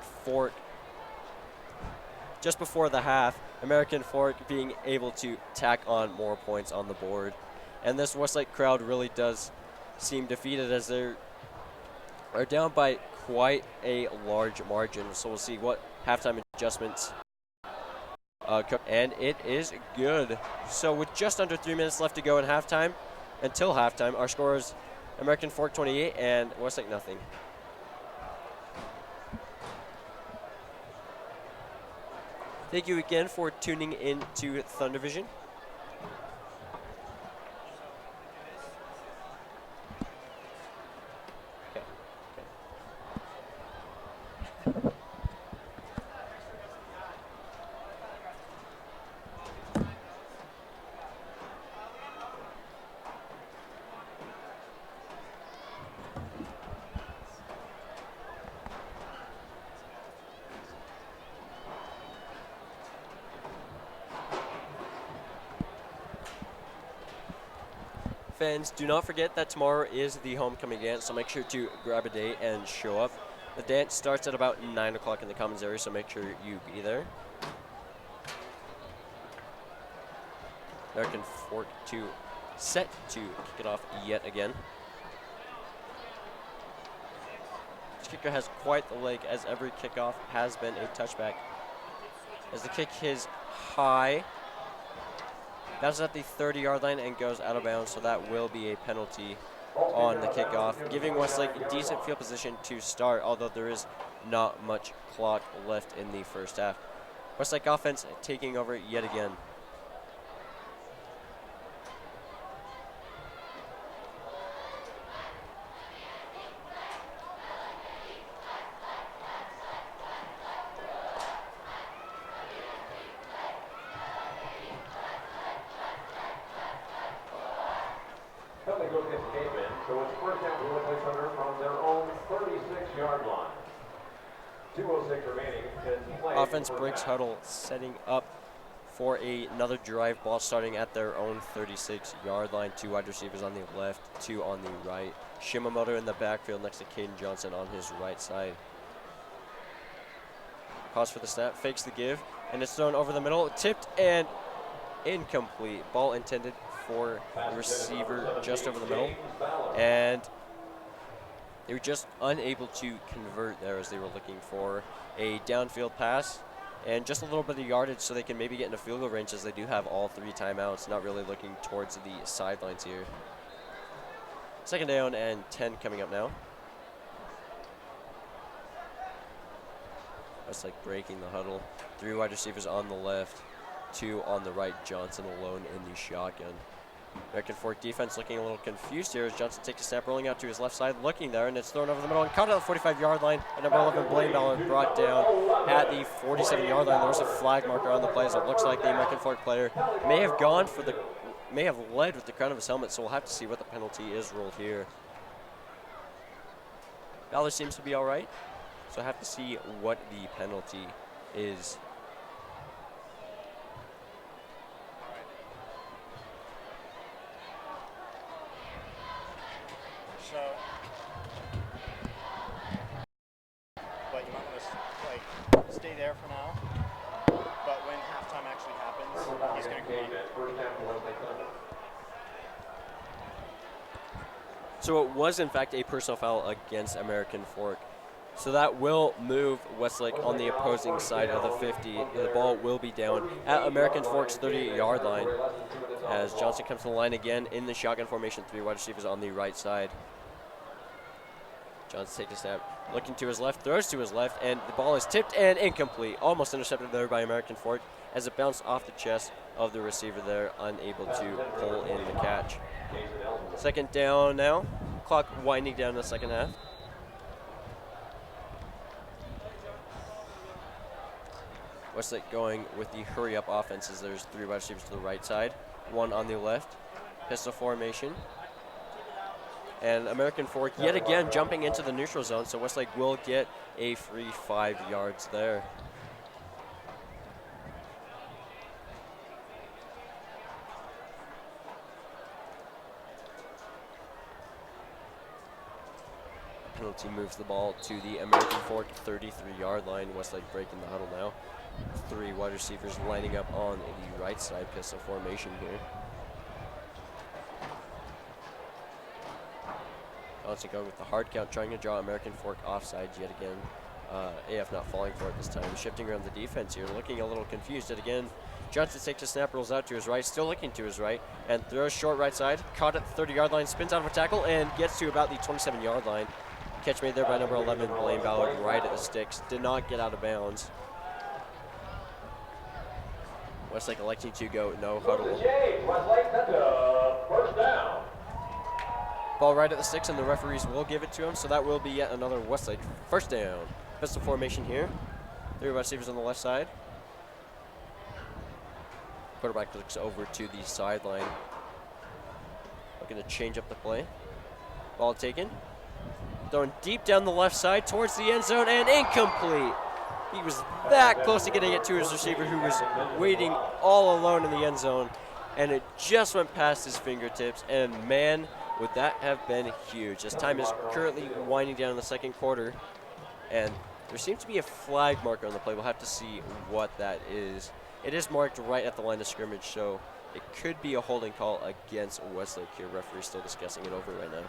Fork being able to tack on more points on the board. And this Westlake crowd really does seem defeated, as they are down by quite a large margin. So we'll see what halftime adjustments and it is good. So with just under 3 minutes left to go in halftime, until halftime, our score is American Fork 28 and Westlake nothing. Thank you again for tuning in to Thundervision. Fans, do not forget that tomorrow is the homecoming dance, so make sure to grab a date and show up. The dance starts at about 9 o'clock in the commons area, so make sure you be there. American Fork set to kick it off yet again. This kicker has quite the leg, as every kickoff has been a touchback. As the kick is high, bounces at the 30-yard line and goes out of bounds, so that will be a penalty on the kickoff, giving Westlake decent field position to start, although there is not much clock left in the first half. Westlake offense taking over yet again. So it's first down for Westlake Thunder from their own 36-yard line. 2:06 remaining in play. Offense breaks huddle, setting up for another drive, ball starting at their own 36-yard line. 2 wide receivers on the left, 2 on the right. Shimamoto in the backfield next to Caden Johnson on his right side. Pause for the snap, fakes the give, and it's thrown over the middle, tipped and incomplete. Ball intended for the receiver just over the middle, and they were just unable to convert there, as they were looking for a downfield pass and just a little bit of yardage so they can maybe get into field goal range, as they do have all 3 timeouts, not really looking towards the sidelines here. Second down and 10 coming up now. That's like breaking the huddle. 3 wide receivers on the left, 2 on the right. Johnson alone in the shotgun. American Fork defense looking a little confused here as Johnson takes a snap, rolling out to his left side, looking there, and it's thrown over the middle and caught at the 45-yard line. And number 11, Blaine Ballard, brought down at the 47-yard line. There was a flag marker on the play, so it looks like the American Fork player may have led with the crown of his helmet, so we'll have to see what the penalty is ruled here. Ballard seems to be all right, so I have to see what the penalty is. So, but you might want to stay there for now. But when halftime actually happens, he's going to come. So it was in fact a personal foul against American Fork. So that will move Westlake on the opposing side of the 50. The ball will be down at American Fork's 38-yard line as Johnson comes to the line again in the shotgun formation. 3 wide receivers on the right side. Johnson takes a snap, looking to his left, throws to his left, and the ball is tipped and incomplete. Almost intercepted there by American Fork as it bounced off the chest of the receiver there, unable to pull in the catch. Second down now. Clock winding down in the second half. Westlake going with the hurry-up offenses. There's 3 wide receivers to the right side, 1 on the left. Pistol formation. And American Fork yet again jumping into the neutral zone, so Westlake will get a free 5 yards there. Penalty moves the ball to the American Fork 33-yard line. Westlake breaking the huddle now. 3 wide receivers lining up on the right side, pistol formation here. Johnson going with the hard count, trying to draw American Fork offside yet again. AF not falling for it this time. Shifting around the defense here, looking a little confused. Yet again, Johnson takes a snap, rolls out to his right, still looking to his right, and throws short right side. Caught at the 30-yard line, spins out of a tackle, and gets to about the 27-yard line. Catch made there by number 11, Blaine Ballard, right at the sticks. Did not get out of bounds. Westlake electing to go no huddle. Westlake, that's a first down. Ball right at the sticks, and the referees will give it to him, so that will be yet another Westlake first down. Pistol formation here. 3 receivers on the left side. Quarterback looks over to the sideline. Looking to change up the play. Ball taken. Thrown deep down the left side towards the end zone, and incomplete. He was that close to getting it to his receiver, who was waiting all alone in the end zone, and it just went past his fingertips, and man, would that have been huge. As time is currently winding down in the second quarter, and there seems to be a flag marker on the play. We'll have to see what that is. It is marked right at the line of scrimmage, so it could be a holding call against Westlake here. Referee's still discussing it over right now.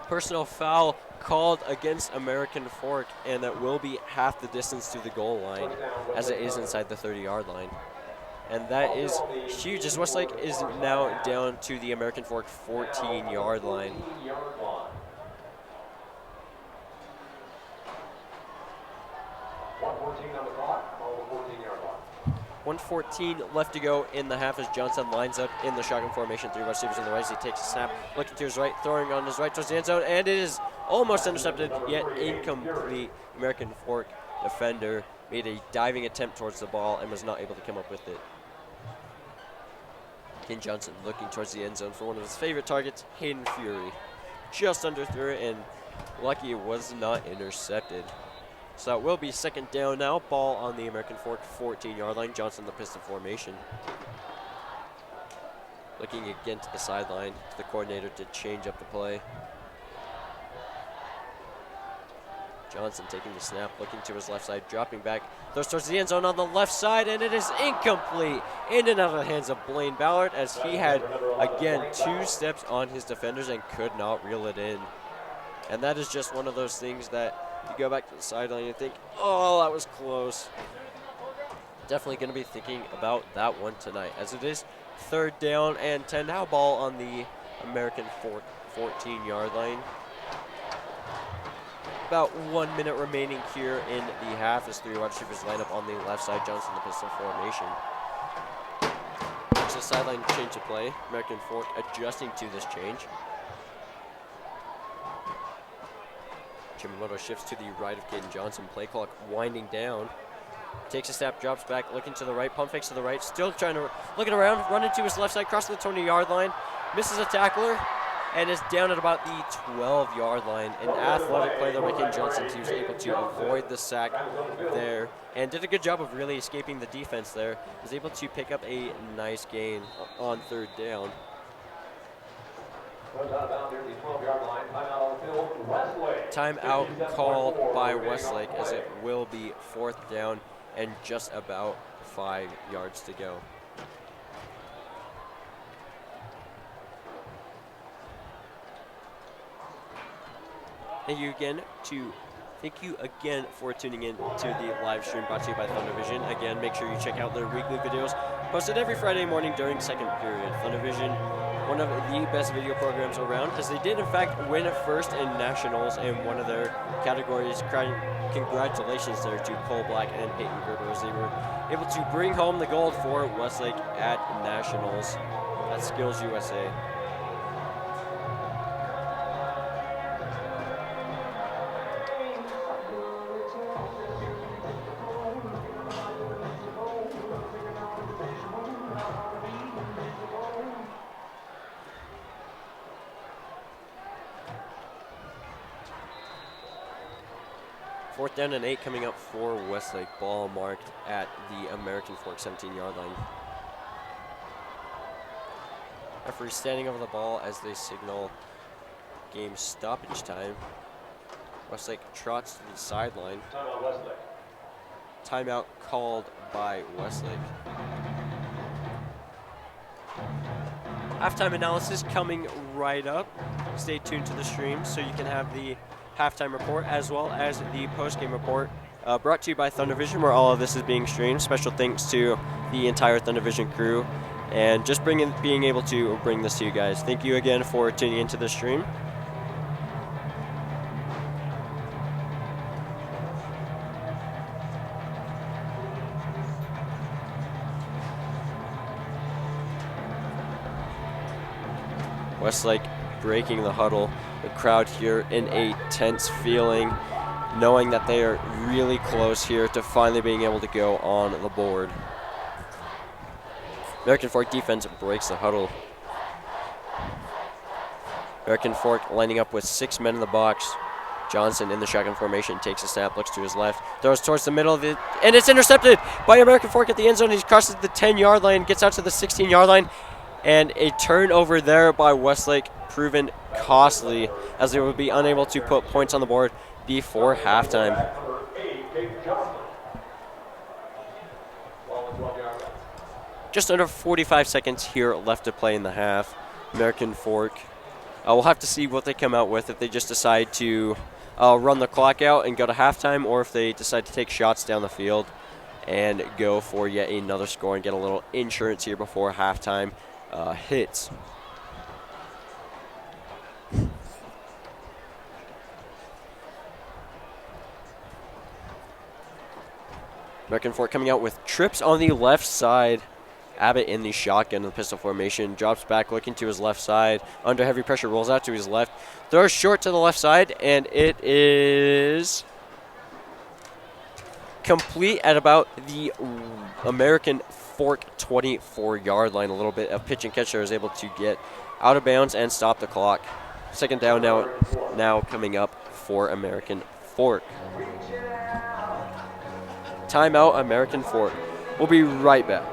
Personal foul called against American Fork, and that will be half the distance to the goal line, as it is inside the 30-yard line. And that is huge, as Westlake is now down to the American Fork 14-yard line. 1:14 left to go in the half as Johnson lines up in the shotgun formation. 3 receivers on the right as he takes a snap, looking to his right, throwing on his right towards the end zone, and it is almost intercepted, yet incomplete. American Fork defender made a diving attempt towards the ball and was not able to come up with it. Ken Johnson looking towards the end zone for one of his favorite targets, Hayden Fury. Just underthrew it, and lucky it was not intercepted. So it will be second down now. Ball on the American Fork 14-yard line. Johnson the pistol formation. Looking again to the sideline, to the coordinator to change up the play. Johnson taking the snap, looking to his left side, dropping back, throws towards the end zone on the left side, and it is incomplete. In and out of the hands of Blaine Ballard, as he had, again, 2 steps on his defenders and could not reel it in. And that is just one of those things that you go back to the sideline and think, oh, that was close. Definitely going to be thinking about that one tonight, as it is third down and 10. Now ball on the American Fork 14-yard line. About 1 minute remaining here in the half as 3 wide receivers line up on the left side. Johnson the pistol formation. It's a sideline change of play. American Fork adjusting to this change. Chimamoto shifts to the right of Caden Johnson. Play clock winding down. Takes a step, drops back, looking to the right, pump fakes to the right. Still trying to look it around, run into his left side, crossing the 20-yard line. Misses a tackler and is down at about the 12-yard line. An athletic play there by Caden Johnson. He was able to avoid the sack there and did a good job of really escaping the defense there. Was able to pick up a nice gain on third down. Timeout called by Westlake, as it will be fourth down and just about 5 yards to go. Thank you again for tuning in to the live stream brought to you by Thundervision. Again, make sure you check out their weekly videos posted every Friday morning during second period. Thundervision one of the best video programs around, as they did in fact win first in nationals in one of their categories. Congratulations there to Cole Black and Peyton Gerber, as they were able to bring home the gold for Westlake at nationals at Skills USA. Fourth down and 8 coming up for Westlake. Ball marked at the American Fork 17-yard line. Referee standing over the ball as they signal game stoppage time. Westlake trots to the sideline. Timeout Westlake. Timeout called by Westlake. Halftime analysis coming right up. Stay tuned to the stream so you can have the halftime report as well as the post-game report brought to you by Thundervision, where all of this is being streamed. Special thanks to the entire Thundervision crew and just being able to bring this to you guys. Thank you again for tuning into the stream. Westlake breaking the huddle. The crowd here in a tense feeling, knowing that they are really close here to finally being able to go on the board. American Fork defense breaks the huddle. American Fork lining up with 6 men in the box. Johnson in the shotgun formation takes a snap, looks to his left, throws towards the middle of it, and it's intercepted by American Fork at the end zone. He crosses the 10-yard line, gets out to the 16-yard line, and a turnover there by Westlake proven costly, as they would be unable to put points on the board before halftime. Just under 45 seconds here left to play in the half. American Fork, we'll have to see what they come out with, if they just decide to run the clock out and go to halftime, or if they decide to take shots down the field and go for yet another score and get a little insurance here before halftime hits. American Fork coming out with trips on the left side. Abbott in the shotgun in the pistol formation, drops back looking to his left side, under heavy pressure, rolls out to his left, throws short to the left side, and it is complete at about the American Fork 24-yard line. A little bit of pitch and catch there is able to get out of bounds and stop the clock. Second down now coming up for American Fork. Timeout, American Fork. We'll be right back.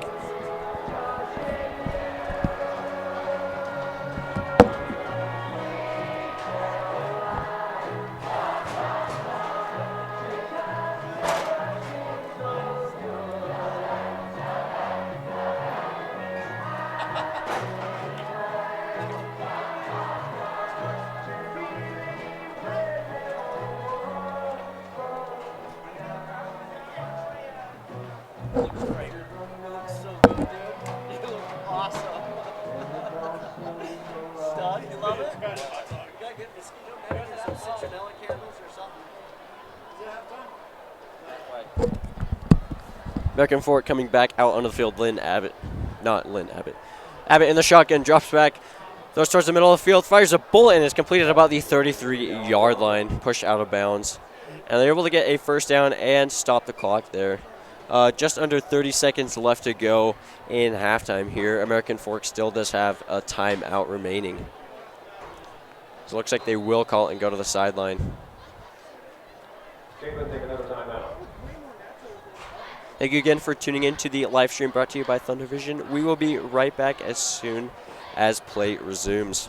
American Fork coming back out onto the field. Abbott in the shotgun, drops back, throws towards the middle of the field, fires a bullet, and is completed about the 33-yard line, pushed out of bounds. And they're able to get a first down and stop the clock there. Just under 30 seconds left to go in halftime here. American Fork still does have a timeout remaining. So it looks like they will call it and go to the sideline. Take another timeout. Thank you again for tuning in to the live stream brought to you by Thundervision. We will be right back as soon as play resumes.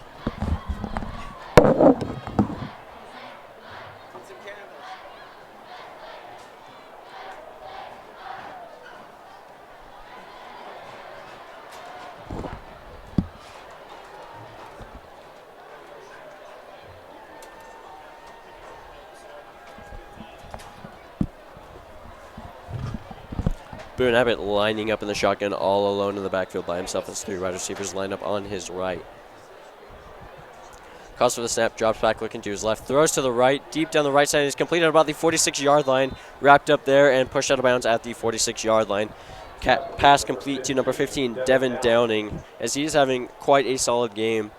Boone Abbott lining up in the shotgun all alone in the backfield by himself as 3 wide receivers line up on his right. Calls for the snap, drops back looking to his left, throws to the right, deep down the right side, is completed at about the 46-yard line, wrapped up there and pushed out of bounds at the 46-yard line. Pass complete to number 15, Devin Downing, as he's having quite a solid game.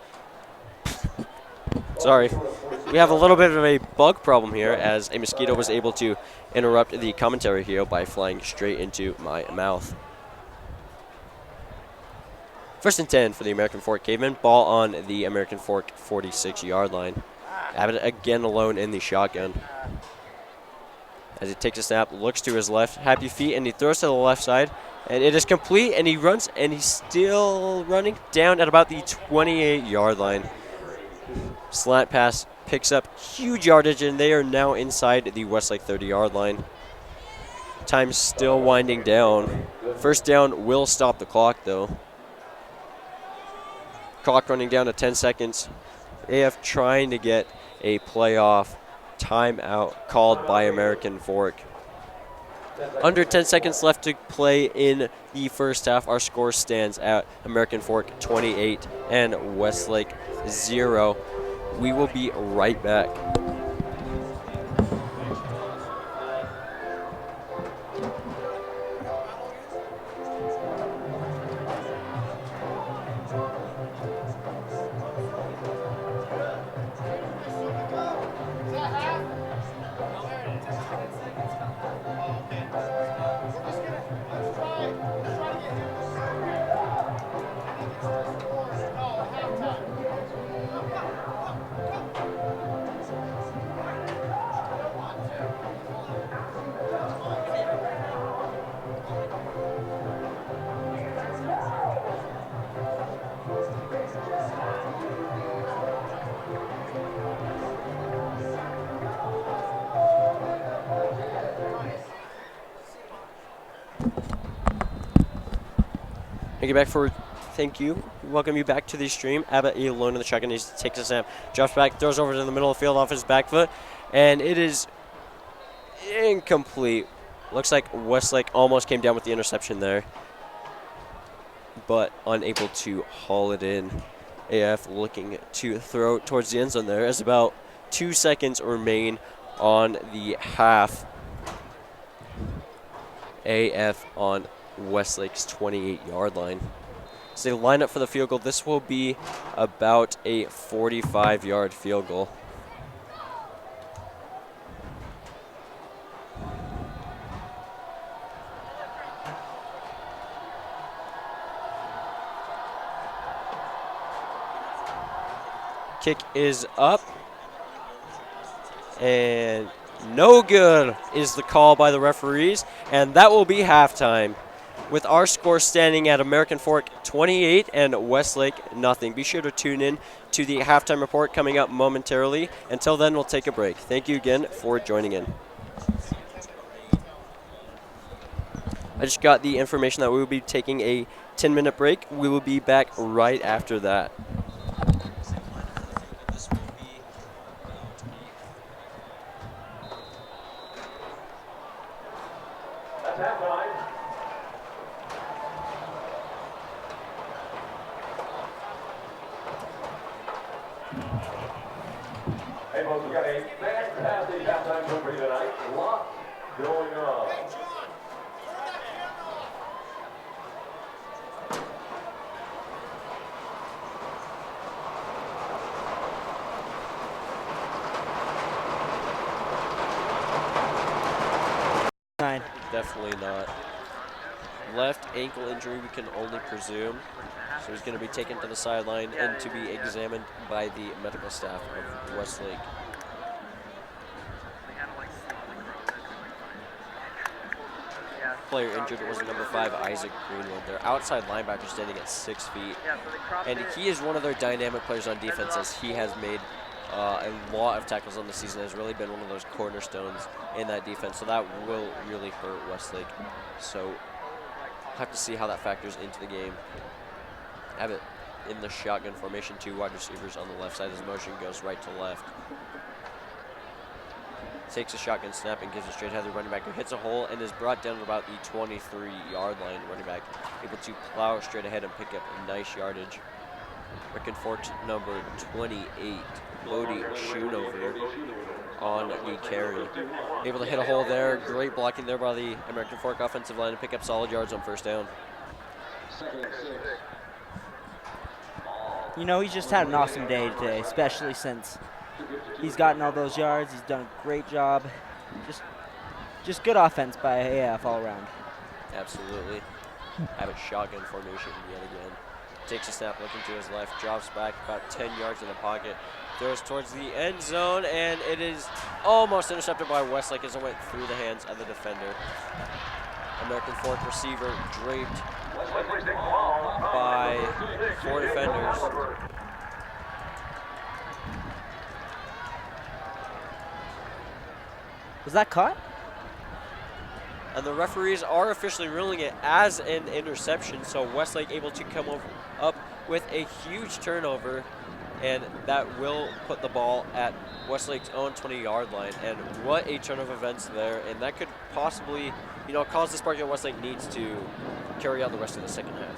Sorry. We have a little bit of a bug problem here, as a mosquito was able to interrupt the commentary here by flying straight into my mouth. First and 10 for the American Fork Cavemen. Ball on the American Fork 46-yard line. Abbott again alone in the shotgun. As he takes a snap, looks to his left, happy feet, and he throws to the left side. And it is complete, and he runs, and he's still running down at about the 28-yard line. Slant pass picks up huge yardage, and they are now inside the Westlake 30-yard line. Time still winding down. First down will stop the clock, though. Clock running down to 10 seconds. AF trying to get a playoff timeout called by American Fork. Under 10 seconds left to play in the first half. Our score stands at American Fork 28 and Westlake 0. We will be right back. Thank you. Welcome you back to the stream. Abbott alone in the shotgun. He takes a snap, drops back, throws over to the middle of the field off his back foot, and it is incomplete. Looks like Westlake almost came down with the interception there, but unable to haul it in. AF looking to throw towards the end zone there as about 2 seconds remain on the half. AF on Westlake's 28-yard line. As they line up for the field goal, this will be about a 45-yard field goal. Kick is up, and no good is the call by the referees, and that will be halftime, with our score standing at American Fork 28 and Westlake nothing. Be sure to tune in to the halftime report coming up momentarily. Until then, we'll take a break. Thank you again for joining in. I just got the information that we will be taking a 10-minute break. We will be back right after that. Definitely not. Left ankle injury, we can only presume. So he's going to be taken to the sideline and to be examined by the medical staff of Westlake. Player injured was number 5, Isaac Greenwood. Their outside linebacker standing at 6 feet. And he is one of their dynamic players on defense, as he has made a lot of tackles on the season. Has really been one of those cornerstones in that defense. So that will really hurt Westlake. So have to see how that factors into the game. Abbott in the shotgun formation, 2 wide receivers on the left side. His motion goes right to left. Takes a shotgun snap and gives it straight ahead to the running back, who hits a hole and is brought down to about the 23-yard line. Running back able to plow straight ahead and pick up a nice yardage. American Fork's number 28, Bodie Schoonover, on the carry. Able to hit a hole there. Great blocking there by the American Fork offensive line to pick up solid yards on first down. You know, he's just had an awesome day today, especially since he's gotten all those yards. He's done a great job. Just good offense by AF all around. Absolutely. Have it shotgun formation yet again. Takes a snap, looking to his left, drops back about 10 yards in the pocket, throws towards the end zone, and it is almost intercepted by Westlake as it went through the hands of the defender. American Fork receiver draped by 4 defenders. Was that caught? And the referees are officially ruling it as an interception, so Westlake able to come up with a huge turnover, and that will put the ball at Westlake's own 20-yard line. And what a turn of events there, and that could possibly, cause the spark that Westlake needs to carry out the rest of the second half.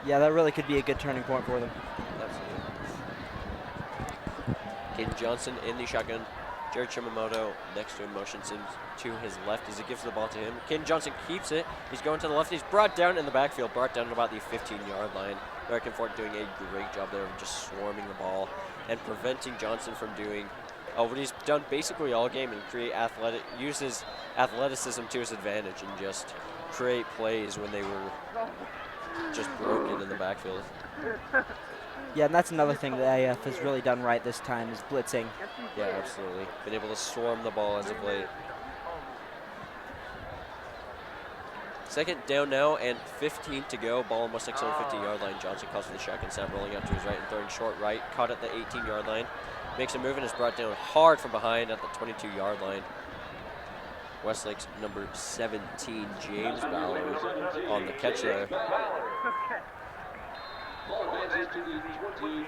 Yeah, that really could be a good turning point for them. Absolutely. Caden Johnson in the shotgun. Jared Chimamoto next to him motions him to his left as he gives the ball to him. Caden Johnson keeps it. He's going to the left. He's brought down in the backfield, brought down at about the 15-yard line. American Fork doing a great job there of just swarming the ball and preventing Johnson from doing what he's done basically all game and use his athleticism to his advantage and just create plays when they were just broken in the backfield. Yeah, and that's another thing that AF has really done right this time is blitzing. Yeah, absolutely. Been able to swarm the ball as of late. Second down now and 15 to go. Ball on Westlake's own 15-yard line. Johnson calls for the shotgun snap, rolling out to his right and throwing short right. Caught at the 18-yard line. Makes a move and is brought down hard from behind at the 22-yard line. Westlake's number 17, James Ballard, on the catch there.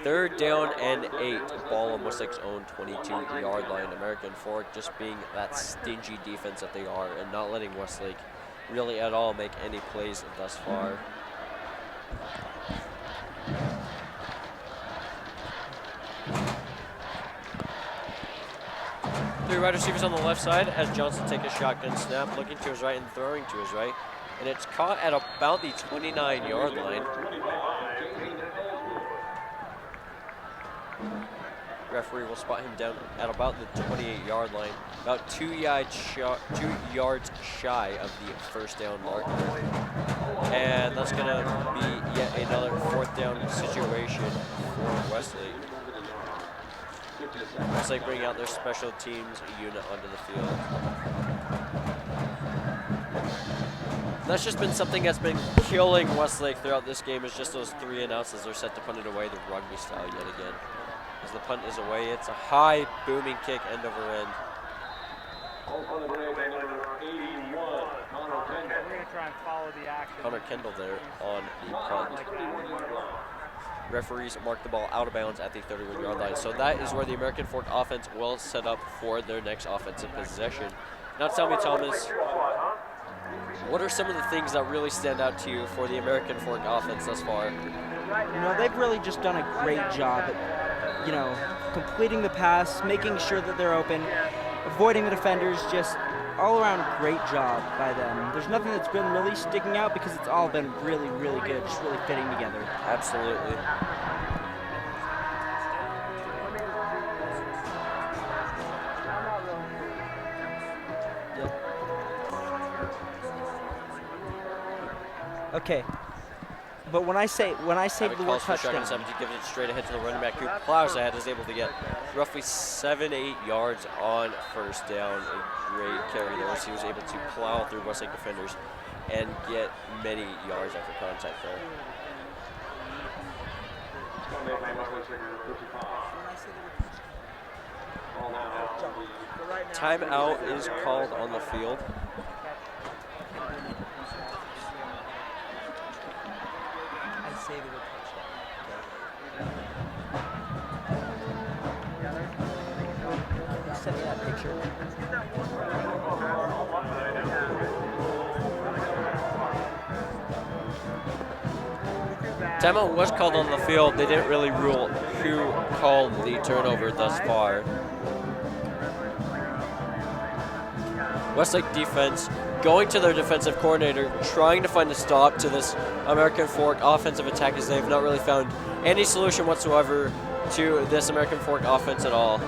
Third down and 8. Ball on Westlake's own 22-yard line. American Fork just being that stingy defense that they are and not letting Westlake really at all make any plays thus far. Three wide receivers on the left side as Johnson takes a shotgun snap, looking to his right and throwing to his right. And it's caught at about the 29-yard line. Referee will spot him down at about the 28-yard line, about 2 yards shy of the first down mark. And that's going to be yet another fourth down situation for Westlake. Westlake bringing out their special teams unit onto the field. That's just been something that's been killing Westlake throughout this game, is just those 3 and outs as they're set to punt it away the rugby style yet again. As the punt is away, it's a high booming kick end over end. Connor Kendall there on the punt. Referees mark the ball out of bounds at the 31-yard line. So that is where the American Fork offense will set up for their next offensive possession. Now tell me, Thomas, what are some of the things that really stand out to you for the American Fork offense thus far? They've really just done a great job at, completing the pass, making sure that they're open, avoiding the defenders, just all around great job by them. There's nothing that's been really sticking out because it's all been really, really good, just really fitting together. Absolutely. Okay. But when I say the word touchdown, he gives it straight ahead to the running back who plows ahead, is able to get roughly 7-8 yards on first down. A great carry there as he was able to plow through Westlake defenders and get many yards after contact there. Timeout is called on the field. Send me that picture. Timeout was called on the field. They didn't really rule who called the turnover thus far. Westlake defense going to their defensive coordinator, trying to find a stop to this American Fork offensive attack, as they've not really found any solution whatsoever to this American Fork offense at all.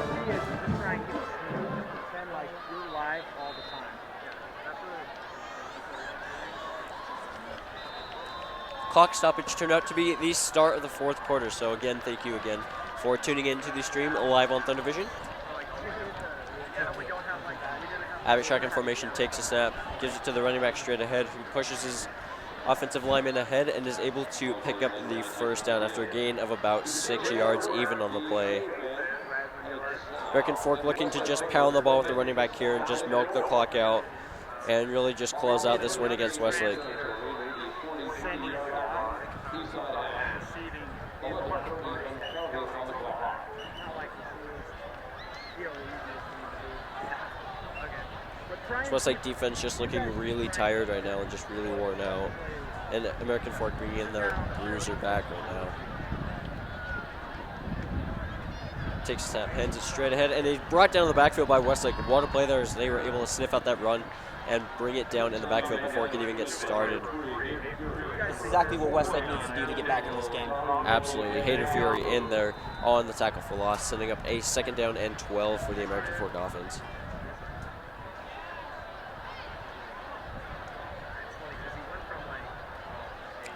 Clock stoppage turned out to be the start of the fourth quarter. So again, thank you again for tuning in to the stream live on Thundervision. Abbott shotgun formation takes a snap, gives it to the running back straight ahead, who pushes his offensive lineman ahead and is able to pick up the first down after a gain of about 6 yards even on the play. American Fork looking to just pound the ball with the running back here and just milk the clock out and really just close out this win against Westlake. Westlake defense just looking really tired right now and just really worn out. And American Fork bringing in their bruiser back right now. Takes a snap, hands it straight ahead, and he's brought down in the backfield by Westlake. What a play there as they were able to sniff out that run and bring it down in the backfield before it could even get started. This is exactly what Westlake needs to do to get back in this game. Absolutely. Hayden Fury in there on the tackle for loss, sending up a 2nd down and 12 for the American Fork offense.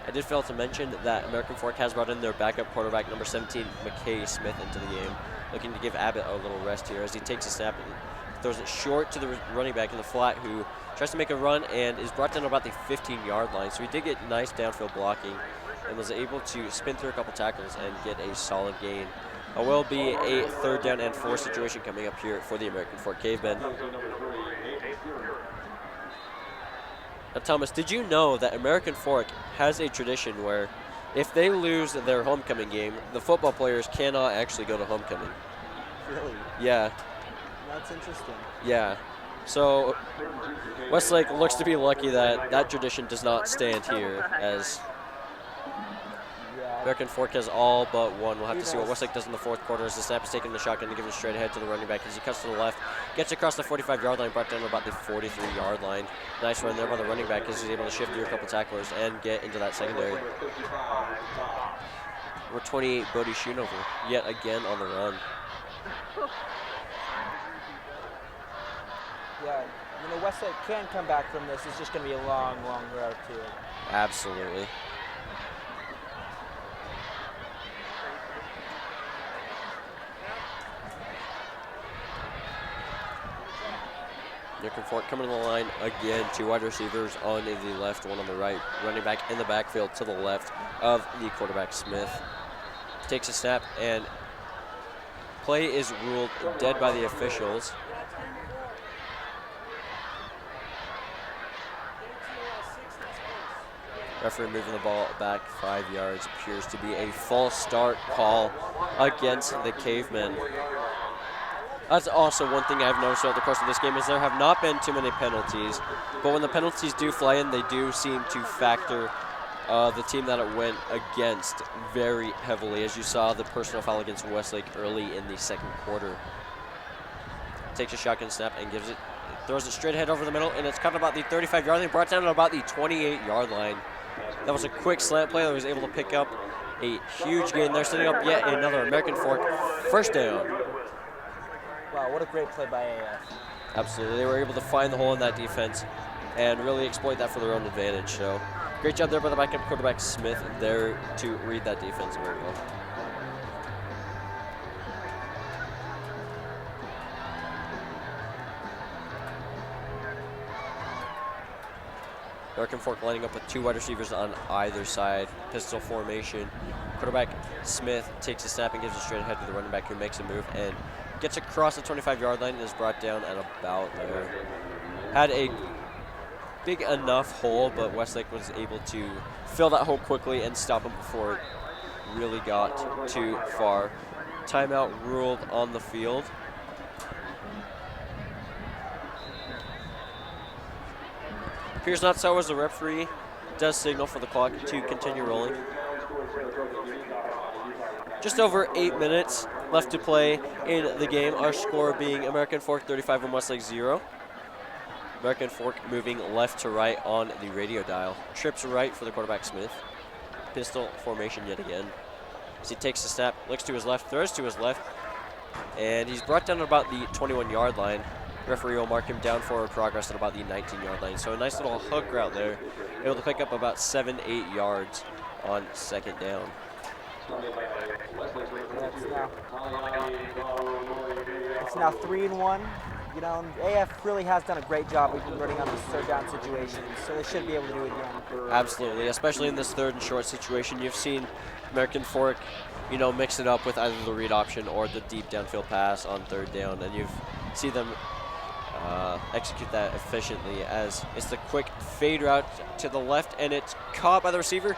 I did fail to mention that American Fork has brought in their backup quarterback, number 17, McKay Smith, into the game, looking to give Abbott a little rest here as he takes a snap and throws it short to the running back in the flat, who tries to make a run and is brought down about the 15-yard line. So he did get nice downfield blocking and was able to spin through a couple tackles and get a solid gain. It will be a 3rd down and 4 situation coming up here for the American Fork Cavemen. Now, Thomas, did you know that American Fork has a tradition where if they lose their homecoming game, the football players cannot actually go to homecoming? Really? Yeah. That's interesting. Yeah. So Westlake looks to be lucky that that tradition does not stand here, as American Fork has all but one. We'll have to see what Westlake does in the fourth quarter as the snap is taking the shotgun to give it straight ahead to the running back as he cuts to the left, gets across the 45-yard line, brought down to about the 43-yard line. Nice run there by the running back as he's able to shift through a couple tacklers and get into that secondary. We're 28 Bodie Schoonover yet again on the run. Yeah, you know, Westlake can come back from this. It's just going to be a long, long road, too. Absolutely. American Fork coming to the line again. 2 wide receivers on the left, 1 on the right. Running back in the backfield to the left of the quarterback, Smith. Takes a snap, and play is ruled dead by the officials. Referee moving the ball back 5 yards. Appears to be a false start call against the Cavemen. That's also one thing I've noticed throughout the course of this game is there have not been too many penalties, but when the penalties do fly in, they do seem to factor the team that it went against very heavily, as you saw the personal foul against Westlake early in the second quarter. Takes a shotgun snap and gives it, throws it straight ahead over the middle, and it's cut about the 35-yard line, brought down to about the 28-yard line. That was a quick slant play that was able to pick up a huge gain there, setting up yet another American Fork first down. Wow, what a great play by AF. Absolutely. They were able to find the hole in that defense and really exploit that for their own advantage. So great job there by the backup quarterback, Smith, there to read that defense very well. American Fork lining up with 2 wide receivers on either side. Pistol formation. Quarterback Smith takes a snap and gives it straight ahead to the running back, who makes a move and gets across the 25-yard line and is brought down at about there. Had a big enough hole, but Westlake was able to fill that hole quickly and stop him before it really got too far. Timeout ruled on the field. Appears not so as the referee does signal for the clock to continue rolling. Just over 8 minutes left to play in the game. Our score being American Fork 35 and Westlake 0. American Fork moving left to right on the radio dial. Trips right for the quarterback Smith. Pistol formation yet again. As he takes the snap, looks to his left, throws to his left, and he's brought down at about the 21-yard line. Referee will mark him down forward progress at about the 19-yard line. So a nice little hook route there. Able to pick up about 7-8 yards on second down. It's now 3-1. You know, AF really has done a great job of converting on these third down situations, so they should be able to do it again. Absolutely, especially in this third and short situation. You've seen American Fork, you know, mix it up with either the read option or the deep downfield pass on third down, and you've seen them execute that efficiently as it's the quick fade route to the left, and it's caught by the receiver,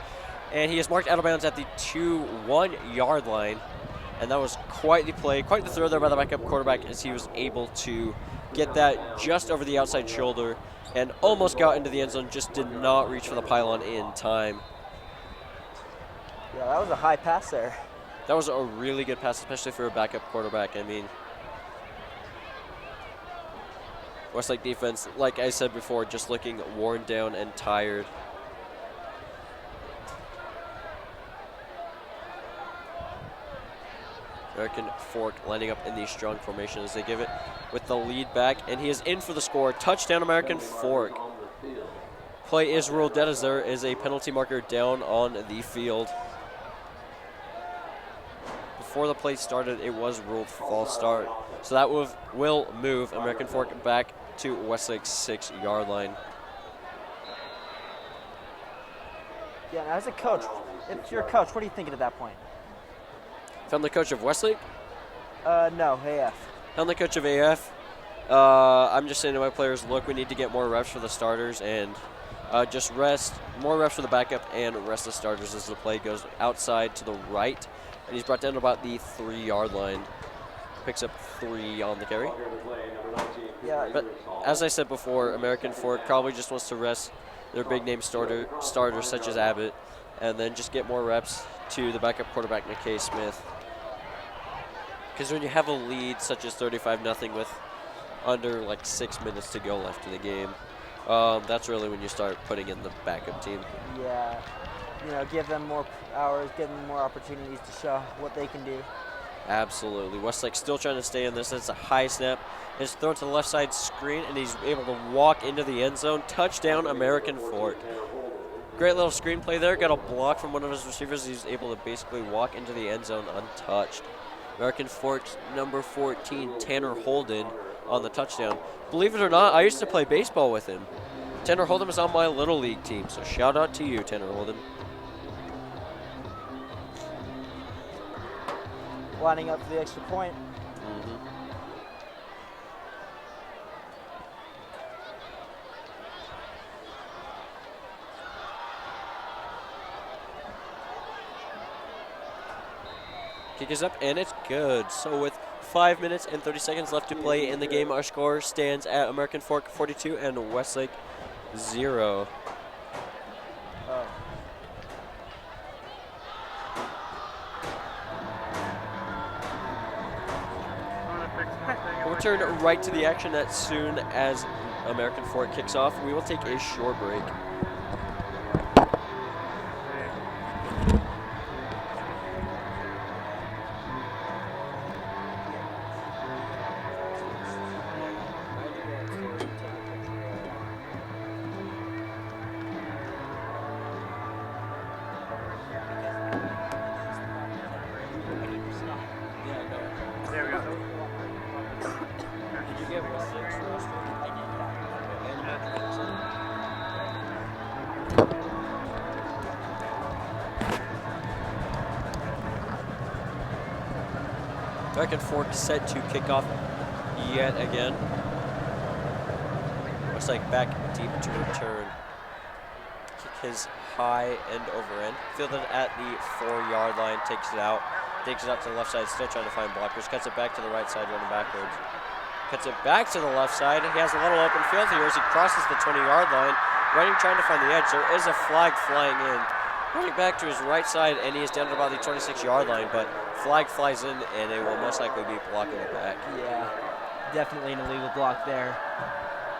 and he is marked out of bounds at the 1-yard line. And that was quite the play, quite the throw there by the backup quarterback as he was able to get that just over the outside shoulder and almost got into the end zone, just did not reach for the pylon in time. Yeah, that was a high pass there. That was a really good pass, especially for a backup quarterback. I mean, Westlake defense, like I said before, just looking worn down and tired. American Fork lining up in the strong formation as they give it with the lead back, and he is in for the score. Touchdown, American Fork. Play is ruled dead as there is a penalty marker down on the field. Before the play started, it was ruled false start. So that will move American Fork back to Westlake's 6-yard line. Yeah, now as a coach, if you're a coach, what are you thinking at that point? If I'm the coach of Westlake? No, AF. I'm the coach of AF. I'm just saying to my players, look, we need to get more reps for the starters and just rest, more reps for the backup and rest the starters as the play goes outside to the right. And he's brought down to about the 3-yard line. Picks up 3 on the carry. Yeah. But as I said before, American Fork probably just wants to rest their big name starters such as Abbott and then just get more reps to the backup quarterback, McKay Smith. Because when you have a lead such as 35-0 with under like 6 minutes to go left in the game, that's really when you start putting in the backup team. Yeah, you know, give them more hours, give them more opportunities to show what they can do. Absolutely. Westlake still trying to stay in this. It's a high snap. It's thrown to the left side screen, and he's able to walk into the end zone. Touchdown, American Fork. Great little screenplay there. Got a block from one of his receivers. He's able to basically walk into the end zone untouched. American Fork's number 14, Tanner Holden, on the touchdown. Believe it or not, I used to play baseball with him. Tanner Holden was on my Little League team, so shout out to you, Tanner Holden. Lining up for the extra point. Kick is up, and it's good. So with 5 minutes and 30 seconds left to play in the game, our score stands at American Fork 42 and Westlake 0. We'll turn right to the action as soon as American Fork kicks off. We will take a short break. American Fork set to kick off yet again. Westlake back deep to return. Kick his high end over end. Fielded at the 4-yard line, takes it out to the left side, still trying to find blockers. Cuts it back to the right side, running backwards. Cuts it back to the left side. He has a little open field here as he crosses the 20-yard line. running, trying to find the edge. There is a flag flying in. Running back to his right side, and he is down at about the 26-yard line, but flag flies in, and it will most likely be blocking it back. Yeah, definitely an illegal block there.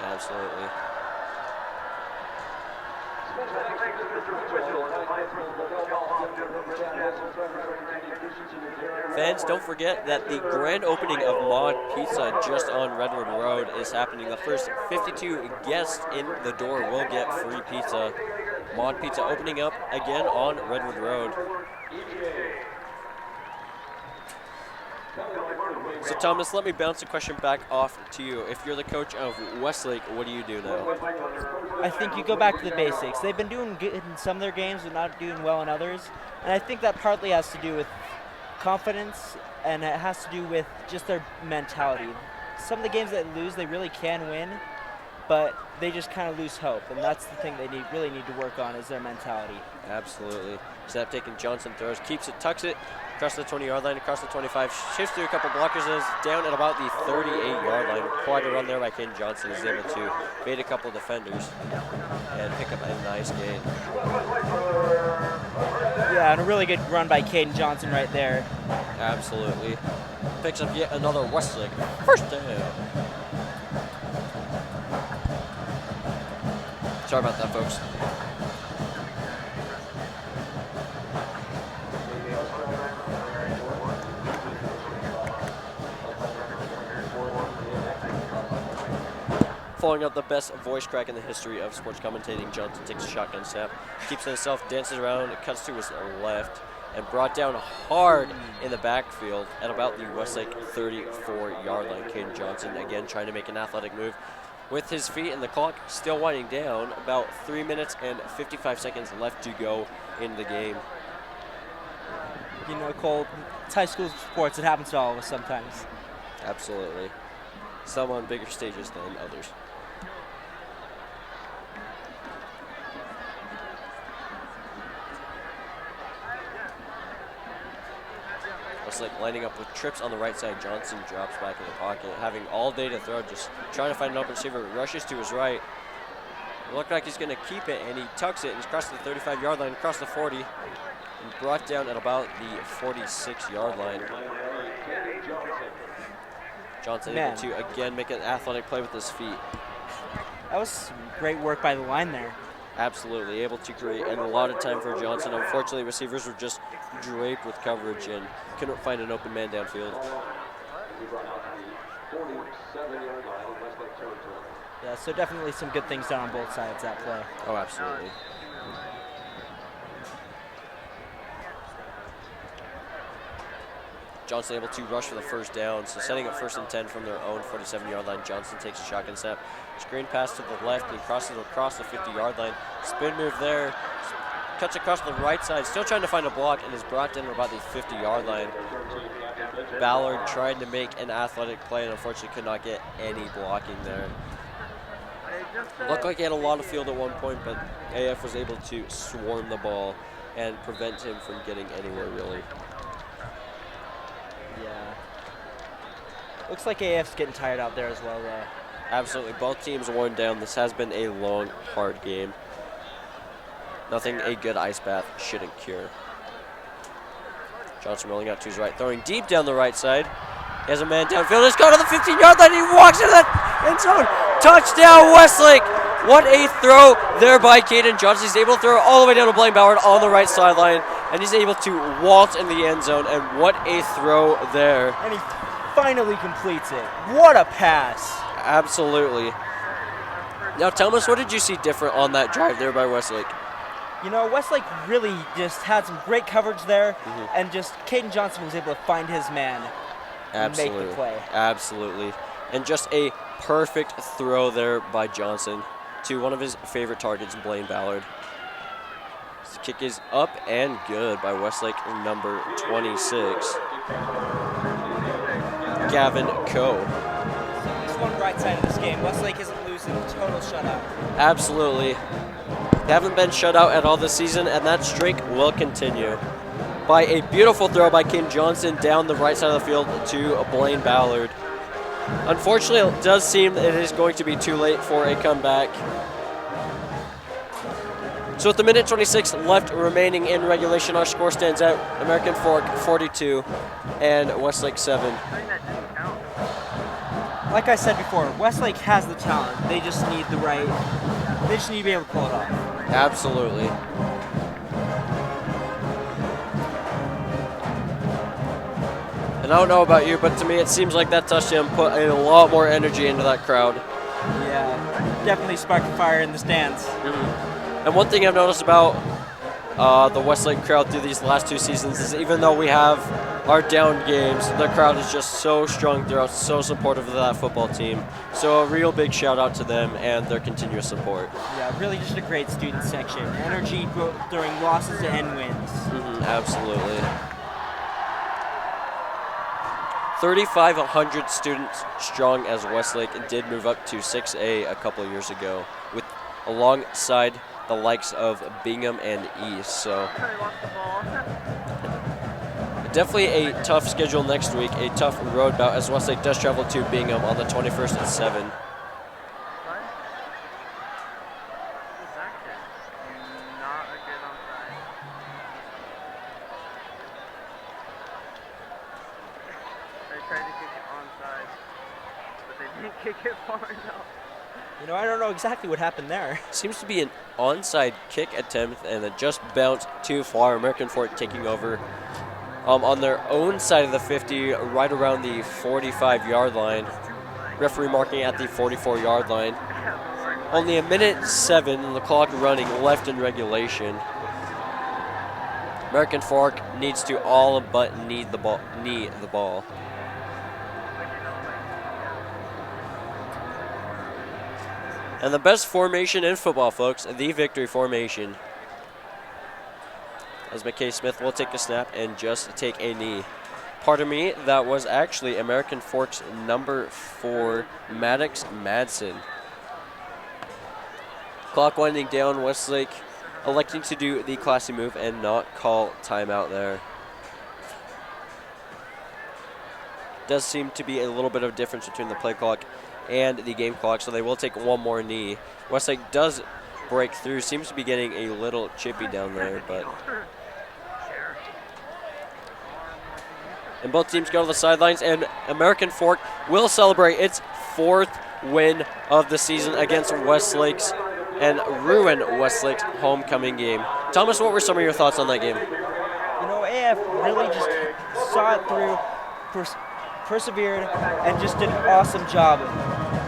Absolutely. Fans, don't forget that the grand opening of Mod Pizza just on Redwood Road is happening. The first 52 guests in the door will get free pizza. Mod Pizza opening up again on Redwood Road. So Thomas, let me bounce the question back off to you. If you're the coach of Westlake, what do you do now? I think you go back to the basics. They've been doing good in some of their games, but not doing well in others. And I think that partly has to do with confidence, and it has to do with just their mentality. Some of the games that lose, they really can win, but they just kind of lose hope, and that's the thing they really need to work on is their mentality. Absolutely. Snap taking Johnson throws, keeps it, tucks it, across the 20-yard line, across the 25, shifts through a couple blockers, and is down at about the 38-yard line. Quite a run there by Caden Johnson. He's able to bait a couple defenders and pick up a nice gain. Yeah, and a really good run by Caden Johnson right there. Absolutely. Picks up yet another Westlake first down. Sorry about that, folks. Following up the best voice crack in the history of sports commentating, Johnson takes a shotgun snap, keeps it himself, dances around, cuts to his left, and brought down hard in the backfield at about the Westlake 34-yard line. Caden Johnson again trying to make an athletic move with his feet, and the clock still winding down. About 3 minutes and 55 seconds left to go in the game. You know, Cole, it's high school sports. It happens to all of us sometimes. Absolutely. Some on bigger stages than others. Westlake lining up with trips on the right side. Johnson drops back in the pocket, having all day to throw, just trying to find an open receiver. Rushes to his right. It looked like he's going to keep it, and he tucks it, and he's across the 35-yard line, across the 40, and brought down at about the 46-yard line. Johnson able to, again, make an athletic play with his feet. That was some great work by the line there. Absolutely, able to create and a lot of time for Johnson. Unfortunately, receivers were just draped with coverage and couldn't find an open man downfield. Yeah, so definitely some good things done on both sides that play. Oh, absolutely. Johnson able to rush for the first down, so setting up 1st and 10 from their own 47-yard line. Johnson takes a shotgun snap, screen pass to the left, and crosses across the 50-yard line. Spin move there, cuts across the right side, still trying to find a block, and is brought down about the 50-yard line. Ballard tried to make an athletic play and unfortunately could not get any blocking there. Looked like he had a lot of field at one point, but AF was able to swarm the ball and prevent him from getting anywhere really. Yeah. Looks like AF's getting tired out there as well, though. Absolutely. Both teams worn down. This has been a long, hard game. Nothing a good ice bath shouldn't cure. Johnson rolling out to his right, throwing deep down the right side. He has a man downfield. He's got to the 15-yard line. He walks into that end zone. Touchdown, Westlake. What a throw there by Caden Johnson. He's able to throw all the way down to Blaine Ballard on the right sideline, and he's able to waltz in the end zone, and what a throw there. And he finally completes it. What a pass. Absolutely. Now, Thomas, what did you see different on that drive there by Westlake? You know, Westlake really just had some great coverage there, and just Caden Johnson was able to find his man and make the play. Absolutely. And just a perfect throw there by Johnson to one of his favorite targets, Blaine Ballard. This kick is up and good by Westlake number 26, Gavin Coe. He's one right side of this game. Westlake isn't losing, total shutout. Absolutely. They haven't been shut out at all this season, and that streak will continue. By a beautiful throw by Caden Johnson down the right side of the field to Blaine Ballard. Unfortunately, it does seem that it is going to be too late for a comeback. So with the minute 26 left remaining in regulation, our score stands out: American Fork 42 and Westlake 7. Like I said before, Westlake has the talent. They just need the right. They just need to be able to pull it off. Absolutely. And I don't know about you, but to me it seems like that touchdown put a lot more energy into that crowd. Yeah, definitely sparked a fire in the stands. And one thing I've noticed about the Westlake crowd through these last 2 seasons is even though we have our down games, the crowd is just so strong throughout, so supportive of that football team. So a real big shout out to them and their continuous support. Yeah, really just a great student section. Energy during losses and wins. Absolutely. 3,500 students strong as Westlake did move up to 6A a couple years ago, with alongside the likes of Bingham and East. So definitely a tough schedule next week, a tough road bout as Westlake does travel to Bingham on the 21st at 7. You know, I don't know exactly what happened there. Seems to be an onside kick attempt, and it just bounced too far. American Fork taking over on their own side of the 50, right around the 45-yard line. Referee marking at the 44-yard line. Only a minute 7 and the clock running left in regulation. American Fork needs to all but knee the ball. And the best formation in football, folks, the victory formation. As McKay Smith will take a snap and just take a knee. Pardon me, that was actually American Fork's number 4, Maddox Madsen. Clock winding down, Westlake electing to do the classy move and not call timeout there. Does seem to be a little bit of difference between the play clock and the game clock, so they will take one more knee. Westlake does break through, seems to be getting a little chippy down there, but... And both teams go to the sidelines, and American Fork will celebrate its 4th win of the season against Westlake's and ruin Westlake's homecoming game. Thomas, what were some of your thoughts on that game? You know, AF really just saw it through, persevered, and just did an awesome job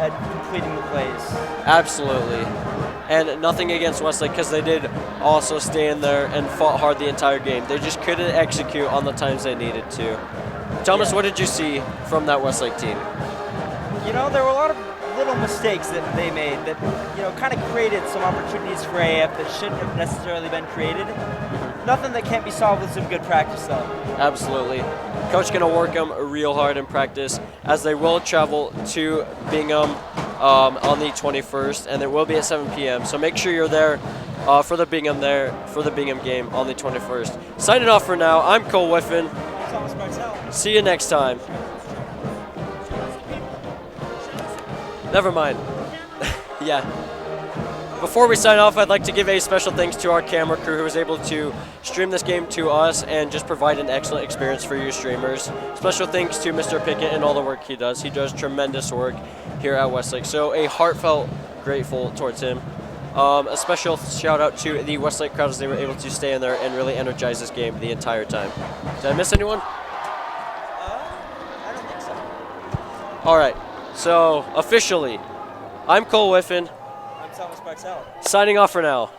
at completing the plays. Absolutely. And nothing against Westlake, because they did also stay in there and fought hard the entire game. They just couldn't execute on the times they needed to. Thomas, what did you see from that Westlake team? You know, there were a lot of little mistakes that they made that, you know, kind of created some opportunities for AF that shouldn't have necessarily been created. Nothing that can't be solved with some good practice, though. Absolutely. Coach going to work them real hard in practice as they will travel to Bingham on the 21st, and it will be at 7 p.m. So make sure you're there for the Bingham game on the 21st. Signing off for now, I'm Cole Whiffen. See you next time. Never mind. Yeah. Before we sign off, I'd like to give a special thanks to our camera crew who was able to stream this game to us and just provide an excellent experience for you streamers. Special thanks to Mr. Pickett and all the work he does. He does tremendous work here at Westlake. So a heartfelt grateful towards him. A special shout out to the Westlake crowd as they were able to stay in there and really energize this game the entire time. Did I miss anyone? I don't think so. All right. So officially, I'm Cole Whiffen. I'm Thomas Bartell. Signing off for now.